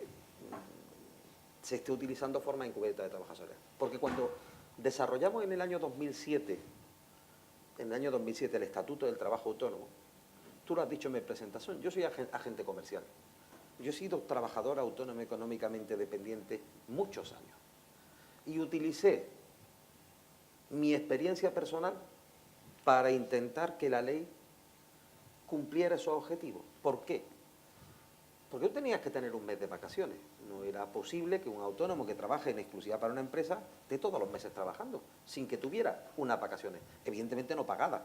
se esté utilizando formas encubiertas de trabajo asalariado. Porque cuando desarrollamos en el año 2007, el Estatuto del Trabajo Autónomo, tú lo has dicho en mi presentación, yo soy agente comercial. Yo he sido trabajador autónomo económicamente dependiente muchos años y utilicé mi experiencia personal para intentar que la ley cumpliera esos objetivos. ¿Por qué? Porque tú tenías que tener un mes de vacaciones. No era posible que un autónomo que trabaje en exclusiva para una empresa esté todos los meses trabajando sin que tuviera unas vacaciones. Evidentemente no pagadas,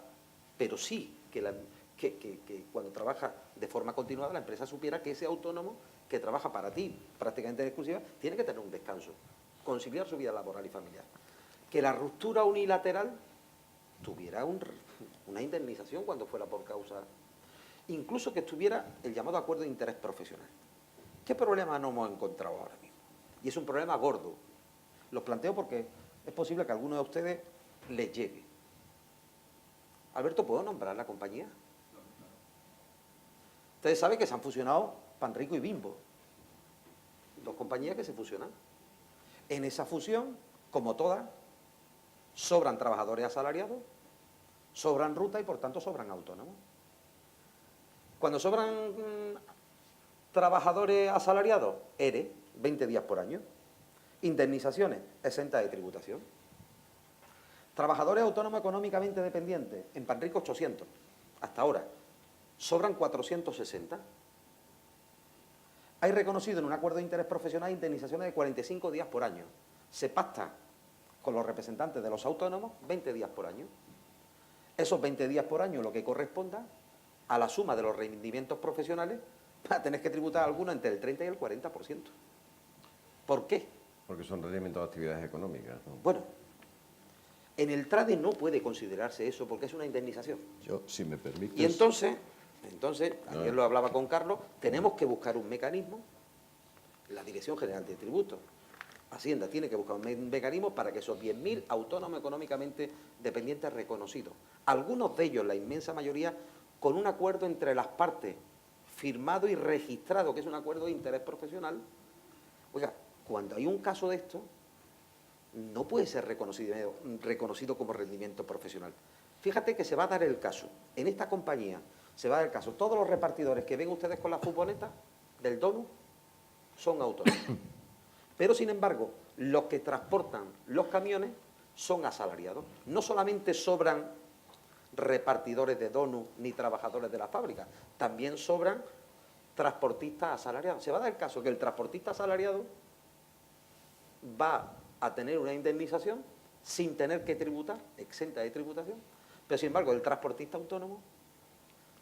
pero sí que cuando trabaja de forma continuada la empresa supiera que ese autónomo que trabaja para ti prácticamente en exclusiva tiene que tener un descanso. conciliar su vida laboral y familiar. Que la ruptura unilateral tuviera una indemnización cuando fuera por causa, incluso que estuviera el llamado acuerdo de interés profesional. ¿Qué problema nos hemos encontrado ahora mismo? Y es un problema gordo. Lo planteo porque es posible que a alguno de ustedes les llegue. Alberto, ¿puedo nombrar la compañía? Ustedes saben que se han fusionado Panrico y Bimbo. Dos compañías que se fusionan. En esa fusión, como todas, sobran trabajadores asalariados, sobran rutas y por tanto sobran autónomos. Cuando sobran trabajadores asalariados, ERE, 20 días por año. Indemnizaciones, exentas de tributación. Trabajadores autónomos económicamente dependientes, en Panrico 800, hasta ahora. Sobran 460. Hay reconocido en un acuerdo de interés profesional indemnizaciones de 45 días por año. Se pacta con los representantes de los autónomos 20 días por año. Esos 20 días por año lo que corresponda a la suma de los rendimientos profesionales, para tener que tributar alguno entre el 30 y el 40%. ¿Por qué? Porque son rendimientos de actividades económicas, ¿no? Bueno, en el TRADE no puede considerarse eso porque es una indemnización. Yo, si me permites... Y entonces, ayer lo hablaba con Carlos, tenemos que buscar un mecanismo, la Dirección General de Tributos, Hacienda tiene que buscar un mecanismo para que esos 10.000 autónomos económicamente dependientes reconocidos, algunos de ellos, la inmensa mayoría, con un acuerdo entre las partes, firmado y registrado, que es un acuerdo de interés profesional. Oiga, cuando hay un caso de esto, no puede ser reconocido como rendimiento profesional. Fíjate que se va a dar el caso, en esta compañía, se va a dar el caso, todos los repartidores que ven ustedes con las furgonetas del donut son autónomos. Pero, sin embargo, los que transportan los camiones son asalariados. No solamente sobran repartidores de donut ni trabajadores de la fábrica, también sobran transportistas asalariados. Se va a dar el caso que el transportista asalariado va a tener una indemnización sin tener que tributar, exenta de tributación, pero, sin embargo, el transportista autónomo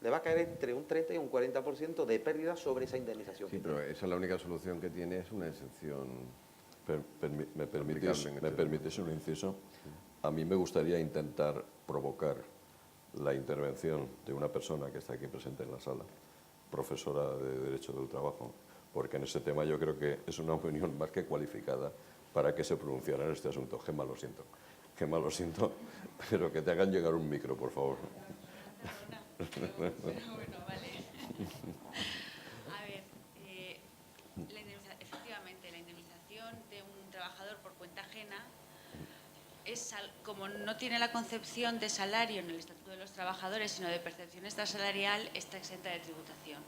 le va a caer entre un 30 y un 40% de pérdida sobre esa indemnización. Sí, pero esa es la única solución que tiene, es una exención. ¿Me permites un inciso? A mí me gustaría intentar provocar la intervención de una persona que está aquí presente en la sala, profesora de Derecho del Trabajo, porque en ese tema yo creo que es una opinión más que cualificada para que se pronunciara en este asunto. Gemma, lo siento, pero que te hagan llegar un micro, por favor. Bueno, vale. A ver, efectivamente, la indemnización de un trabajador por cuenta ajena es, como no tiene la concepción de salario en el Estatuto de los Trabajadores, sino de percepción extrasalarial, está exenta de tributación.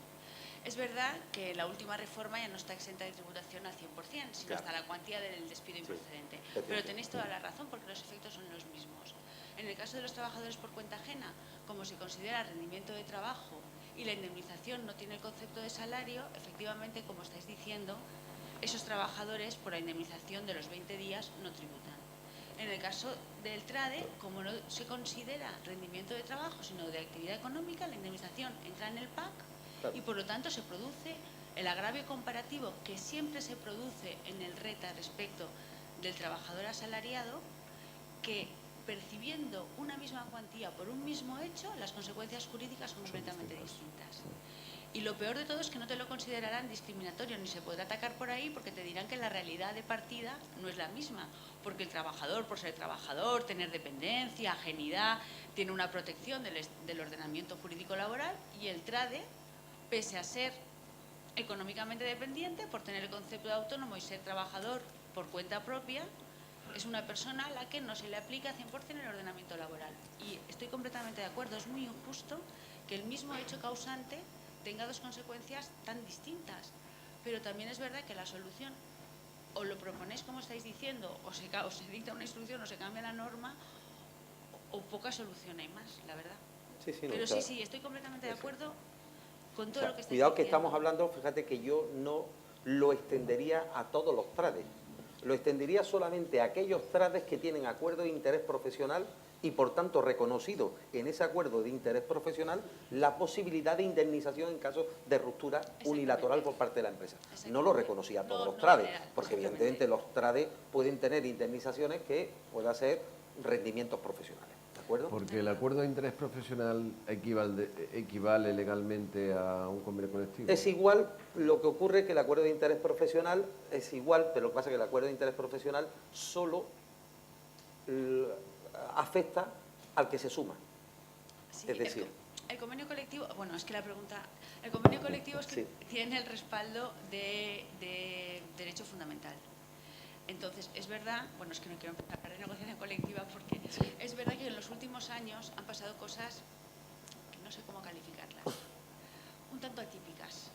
Es verdad que la última reforma ya no está exenta de tributación al 100%, sino Claro. hasta la cuantía del despido improcedente. Pero tenéis toda la razón, porque los efectos son los mismos. En el caso de los trabajadores por cuenta ajena, como se considera rendimiento de trabajo y la indemnización no tiene el concepto de salario, efectivamente, como estáis diciendo, esos trabajadores por la indemnización de los 20 días no tributan. En el caso del TRADE, como no se considera rendimiento de trabajo, sino de actividad económica, la indemnización entra en el PAC y por lo tanto se produce el agravio comparativo que siempre se produce en el RETA respecto del trabajador asalariado, que percibiendo una misma cuantía por un mismo hecho, las consecuencias jurídicas son completamente distintas. Y lo peor de todo es que no te lo considerarán discriminatorio, ni se podrá atacar por ahí, porque te dirán que la realidad de partida no es la misma, porque el trabajador, por ser trabajador, tener dependencia, ajenidad, tiene una protección del ordenamiento jurídico laboral, y el TRADE, pese a ser económicamente dependiente, por tener el concepto de autónomo y ser trabajador por cuenta propia, es una persona a la que no se le aplica 100% el ordenamiento laboral. Y estoy completamente de acuerdo, es muy injusto que el mismo hecho causante tenga dos consecuencias tan distintas. Pero también es verdad que la solución, o lo proponéis como estáis diciendo, o se dicta una instrucción o se cambia la norma, o poca solución hay más, la verdad. Sí, sí, no, Pero claro. sí, estoy completamente de acuerdo con O todo sea, lo que estáis cuidado que diciendo. estamos hablando, fíjate que yo no lo extendería a todos los trades, lo extendería solamente a aquellos trades que tienen acuerdo de interés profesional y por tanto reconocido en ese acuerdo de interés profesional la posibilidad de indemnización en caso de ruptura unilateral por parte de la empresa. No lo reconocía a todos los trades, porque evidentemente los trades pueden tener indemnizaciones que puedan ser rendimientos profesionales. ¿De acuerdo? Porque el acuerdo de interés profesional equivale legalmente a un convenio colectivo. Es igual, lo que ocurre es que el acuerdo de interés profesional es igual, pero lo que pasa es que el acuerdo de interés profesional solo afecta al que se suma. Sí, Es decir, el convenio colectivo, bueno, es que la pregunta, el convenio colectivo es que sí, tiene el respaldo de derecho fundamental. Entonces, es verdad, bueno, es que no quiero empezar a hablar de negociación colectiva porque es verdad que en los últimos años han pasado cosas que no sé cómo calificarlas, un tanto atípicas.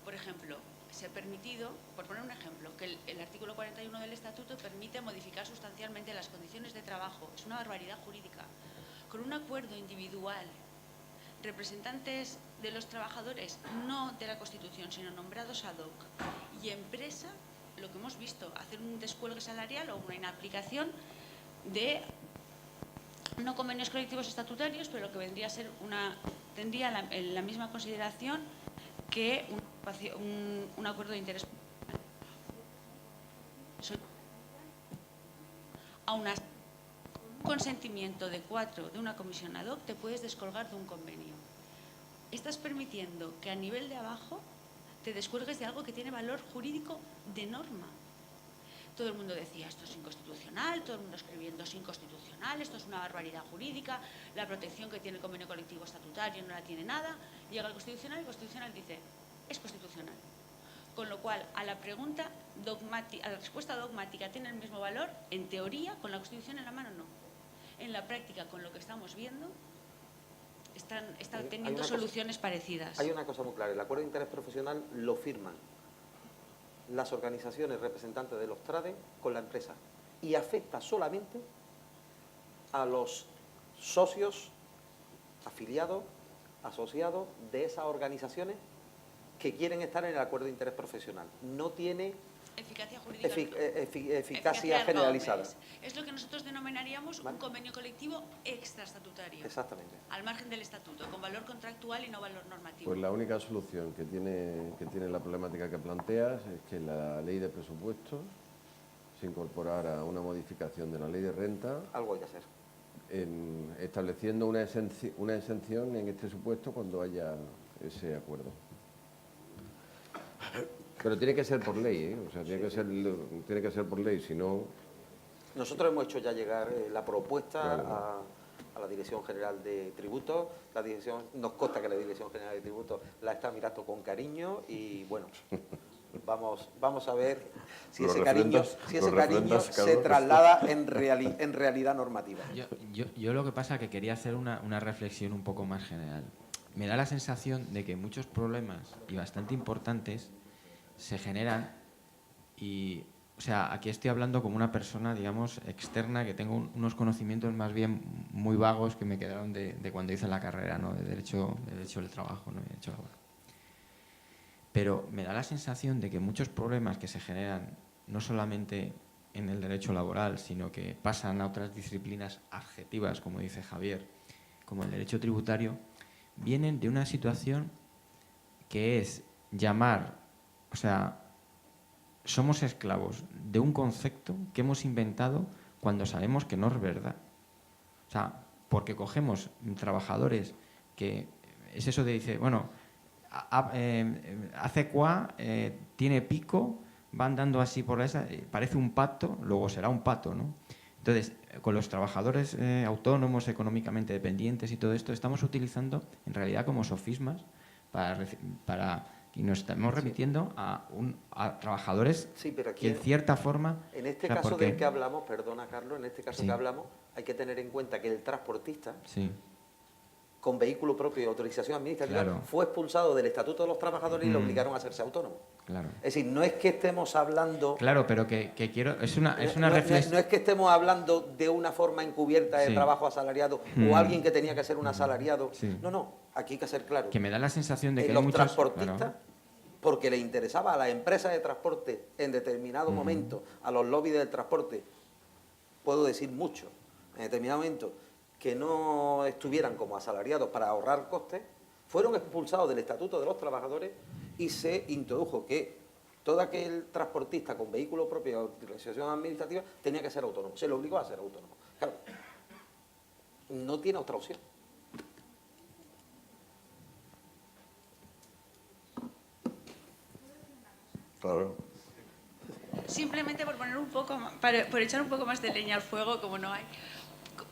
Por ejemplo, se ha permitido, por poner un ejemplo, que el artículo 41 del Estatuto permite modificar sustancialmente las condiciones de trabajo. Es una barbaridad jurídica. Con un acuerdo individual, representantes de los trabajadores, no de la Constitución, sino nombrados ad hoc, y empresa, lo que hemos visto, hacer un descuelgue salarial o una inaplicación de no convenios colectivos estatutarios, pero lo que vendría a ser tendría la misma consideración que un acuerdo de interés. Aún así, con un consentimiento de 4 de una comisión ad hoc te puedes descolgar de un convenio. Estás permitiendo que a nivel de abajo te descuelgues de algo que tiene valor jurídico de norma. Todo el mundo decía, esto es inconstitucional, todo el mundo escribiendo, es inconstitucional, esto es una barbaridad jurídica, la protección que tiene el convenio colectivo estatutario no la tiene nada. Llega el Constitucional y el Constitucional dice, es constitucional. Con lo cual, a la pregunta dogmática, a la respuesta dogmática tiene el mismo valor, en teoría, con la Constitución en la mano no. En la práctica, con lo que estamos viendo, están teniendo soluciones parecidas. Hay una cosa muy clara, el acuerdo de interés profesional lo firman las organizaciones representantes de los trades con la empresa y afecta solamente a los socios, afiliados, asociados de esas organizaciones que quieren estar en el acuerdo de interés profesional. No tiene eficacia jurídica, eficacia generalizada. Es lo que nosotros denominaríamos un convenio colectivo extraestatutario. Exactamente. Al margen del estatuto, con valor contractual y no valor normativo. Pues la única solución que tiene la problemática que planteas es que la ley de presupuestos se incorporara una modificación de la ley de renta. Algo hay que hacer. Estableciendo una exención en este supuesto cuando haya ese acuerdo. Pero tiene que ser por ley, ¿eh? O sea, tiene que ser por ley, si no... Nosotros hemos hecho ya llegar la propuesta Claro. a la Dirección General de Tributos. Nos consta que la Dirección General de Tributos la está mirando con cariño y, bueno, vamos a ver si ese cariño se traslada en realidad normativa. Yo lo que pasa es que quería hacer una reflexión un poco más general. Me da la sensación de que muchos problemas, y bastante importantes, se generan y, o sea, aquí estoy hablando como una persona, digamos, externa, que tengo unos conocimientos más bien muy vagos que me quedaron de cuando hice la carrera, ¿no? de derecho del trabajo, ¿no? De derecho laboral. Pero me da la sensación de que muchos problemas que se generan no solamente en el derecho laboral, sino que pasan a otras disciplinas adjetivas, como dice Javier, como el derecho tributario, vienen de una situación que es llamar, o sea, somos esclavos de un concepto que hemos inventado cuando sabemos que no es verdad. O sea, porque cogemos trabajadores que es eso de dice, bueno, hace cuá, tiene pico, va andando así por esa, parece un pato, luego será un pato, ¿no? Entonces, con los trabajadores autónomos, económicamente dependientes y todo esto, estamos utilizando en realidad como sofismas y nos estamos remitiendo a trabajadores Sí, pero aquí, que en cierta forma... en este o sea, caso porque- del que hablamos, perdona Carlos, en este caso Sí. que hablamos, hay que tener en cuenta que el transportista Sí, con vehículo propio y autorización administrativa Claro. fue expulsado del Estatuto de los Trabajadores y le obligaron a hacerse autónomo. claro. Es decir, no es que estemos hablando... Claro, pero que quiero... Es una no reflexión... es que estemos hablando de una forma encubierta de Sí. trabajo asalariado o alguien que tenía que ser un asalariado. Sí. No, aquí hay que ser claro. Que me da la sensación de que hay Los muchos... transportistas, bueno, porque le interesaba a las empresas de transporte en determinado momento, a los lobbies del transporte, puedo decir mucho, en determinado momento, que no estuvieran como asalariados para ahorrar costes, fueron expulsados del Estatuto de los Trabajadores y se introdujo que todo aquel transportista con vehículo propio de autorización administrativa tenía que ser autónomo. Se le obligó a ser autónomo. Claro, no tiene otra opción. Claro. Simplemente por poner un poco, por echar un poco más de leña al fuego, como no hay.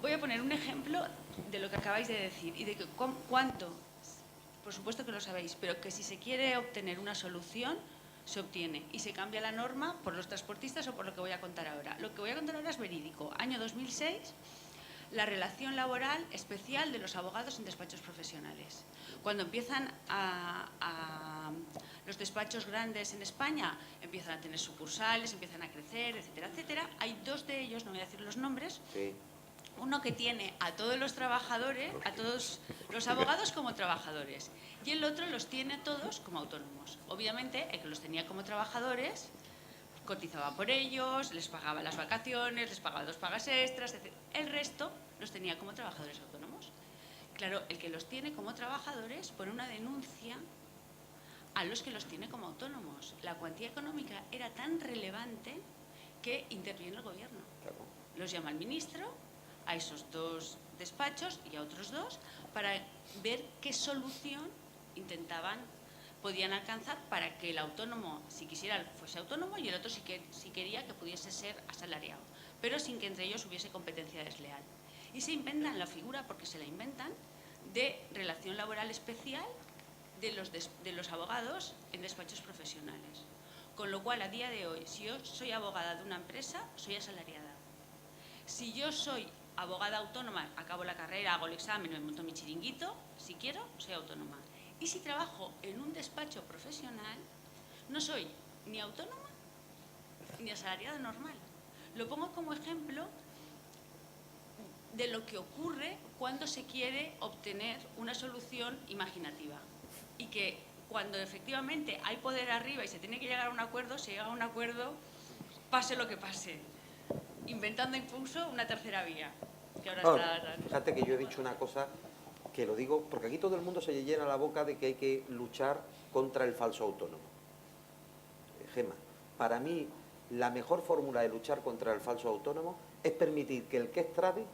Voy a poner un ejemplo de lo que acabáis de decir y de que cuánto, por supuesto que lo sabéis, pero que si se quiere obtener una solución, se obtiene y se cambia la norma por los transportistas o por lo que voy a contar ahora. Lo que voy a contar ahora es verídico. Año 2006, la relación laboral especial de los abogados en despachos profesionales. Cuando empiezan los despachos grandes en España, empiezan a tener sucursales, empiezan a crecer, etcétera, etcétera. Hay dos de ellos, no voy a decir los nombres. Sí. Uno que tiene a todos los trabajadores, a todos los abogados como trabajadores, y el otro los tiene a todos como autónomos. Obviamente, el que los tenía como trabajadores cotizaba por ellos, les pagaba las vacaciones, les pagaba 2 pagas extras, etc. El resto los tenía como trabajadores autónomos. Claro, el que los tiene como trabajadores pone una denuncia a los que los tiene como autónomos. La cuantía económica era tan relevante que interviene el gobierno. Los llama el ministro a esos 2 despachos y a otros 2 para ver qué solución podían alcanzar para que el autónomo, si quisiera, fuese autónomo y el otro, si quería, que pudiese ser asalariado, pero sin que entre ellos hubiese competencia desleal. Y se inventan la figura, porque se la inventan, de relación laboral especial de los abogados en despachos profesionales. Con lo cual, a día de hoy, si yo soy abogada de una empresa, soy asalariada. Si yo soy abogada autónoma, acabo la carrera, hago el examen, me monto mi chiringuito, si quiero, soy autónoma. Y si trabajo en un despacho profesional, no soy ni autónoma ni asalariada normal. Lo pongo como ejemplo de lo que ocurre cuando se quiere obtener una solución imaginativa. Y que cuando efectivamente hay poder arriba y se tiene que llegar a un acuerdo, se llega a un acuerdo, pase lo que pase, inventando incluso una tercera vía. Que ahora está... Fíjate que yo he dicho una cosa que lo digo porque aquí todo el mundo se llena la boca de que hay que luchar contra el falso autónomo. Gemma, para mí la mejor fórmula de luchar contra el falso autónomo es permitir que el que es trade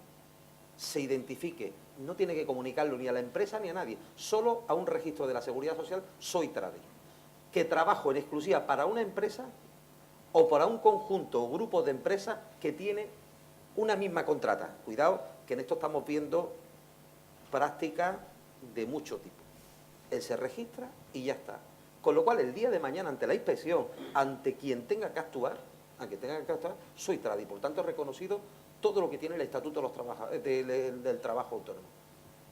se identifique, no tiene que comunicarlo ni a la empresa ni a nadie, solo a un registro de la Seguridad Social, soy trade, que trabajo en exclusiva para una empresa o para un conjunto o grupo de empresas que tiene una misma contrata. Cuidado, que en esto estamos viendo prácticas de mucho tipo. Él se registra y ya está. Con lo cual, el día de mañana, ante la inspección, ante quien tenga que actuar, soy trade y por tanto he reconocido todo lo que tiene el Estatuto de los Trabajadores, del Trabajo Autónomo.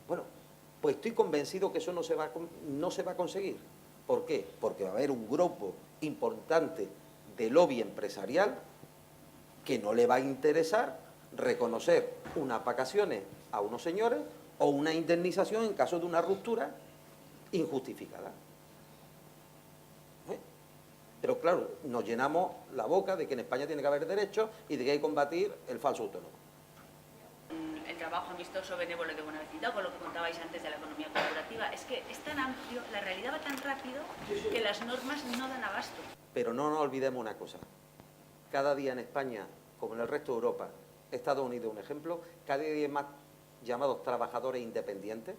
Bueno, pues estoy convencido que eso no se va a conseguir. ¿Por qué? Porque va a haber un grupo importante de lobby empresarial que no le va a interesar reconocer unas vacaciones a unos señores o una indemnización en caso de una ruptura injustificada. Pero claro, nos llenamos la boca de que en España tiene que haber derechos y de que hay que combatir el falso autónomo. El trabajo amistoso, benévolo de buena vecindad, con lo que contabais antes de la economía colaborativa, es que es tan amplio, la realidad va tan rápido que las normas no dan abasto. Pero no nos olvidemos una cosa, cada día en España, como en el resto de Europa, Estados Unidos un ejemplo, cada día hay más llamados trabajadores independientes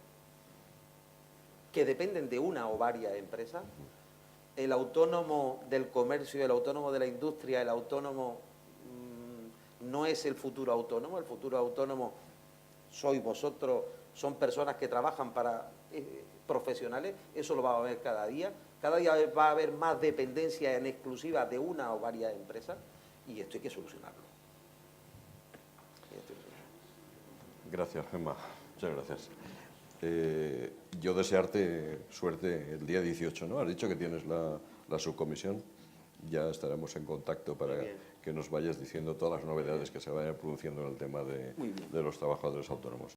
que dependen de una o varias empresas. El autónomo del comercio, el autónomo de la industria, el autónomo no es el futuro autónomo. El futuro autónomo sois vosotros, son personas que trabajan para profesionales. Eso lo va a ver cada día. Cada día va a haber más dependencia en exclusiva de una o varias empresas y esto hay que solucionarlo. Gracias, Gemma. Muchas gracias. Yo desearte suerte el día 18, ¿no? Has dicho que tienes la subcomisión. Ya estaremos en contacto para que nos vayas diciendo todas las novedades que se vayan produciendo en el tema de los trabajadores autónomos.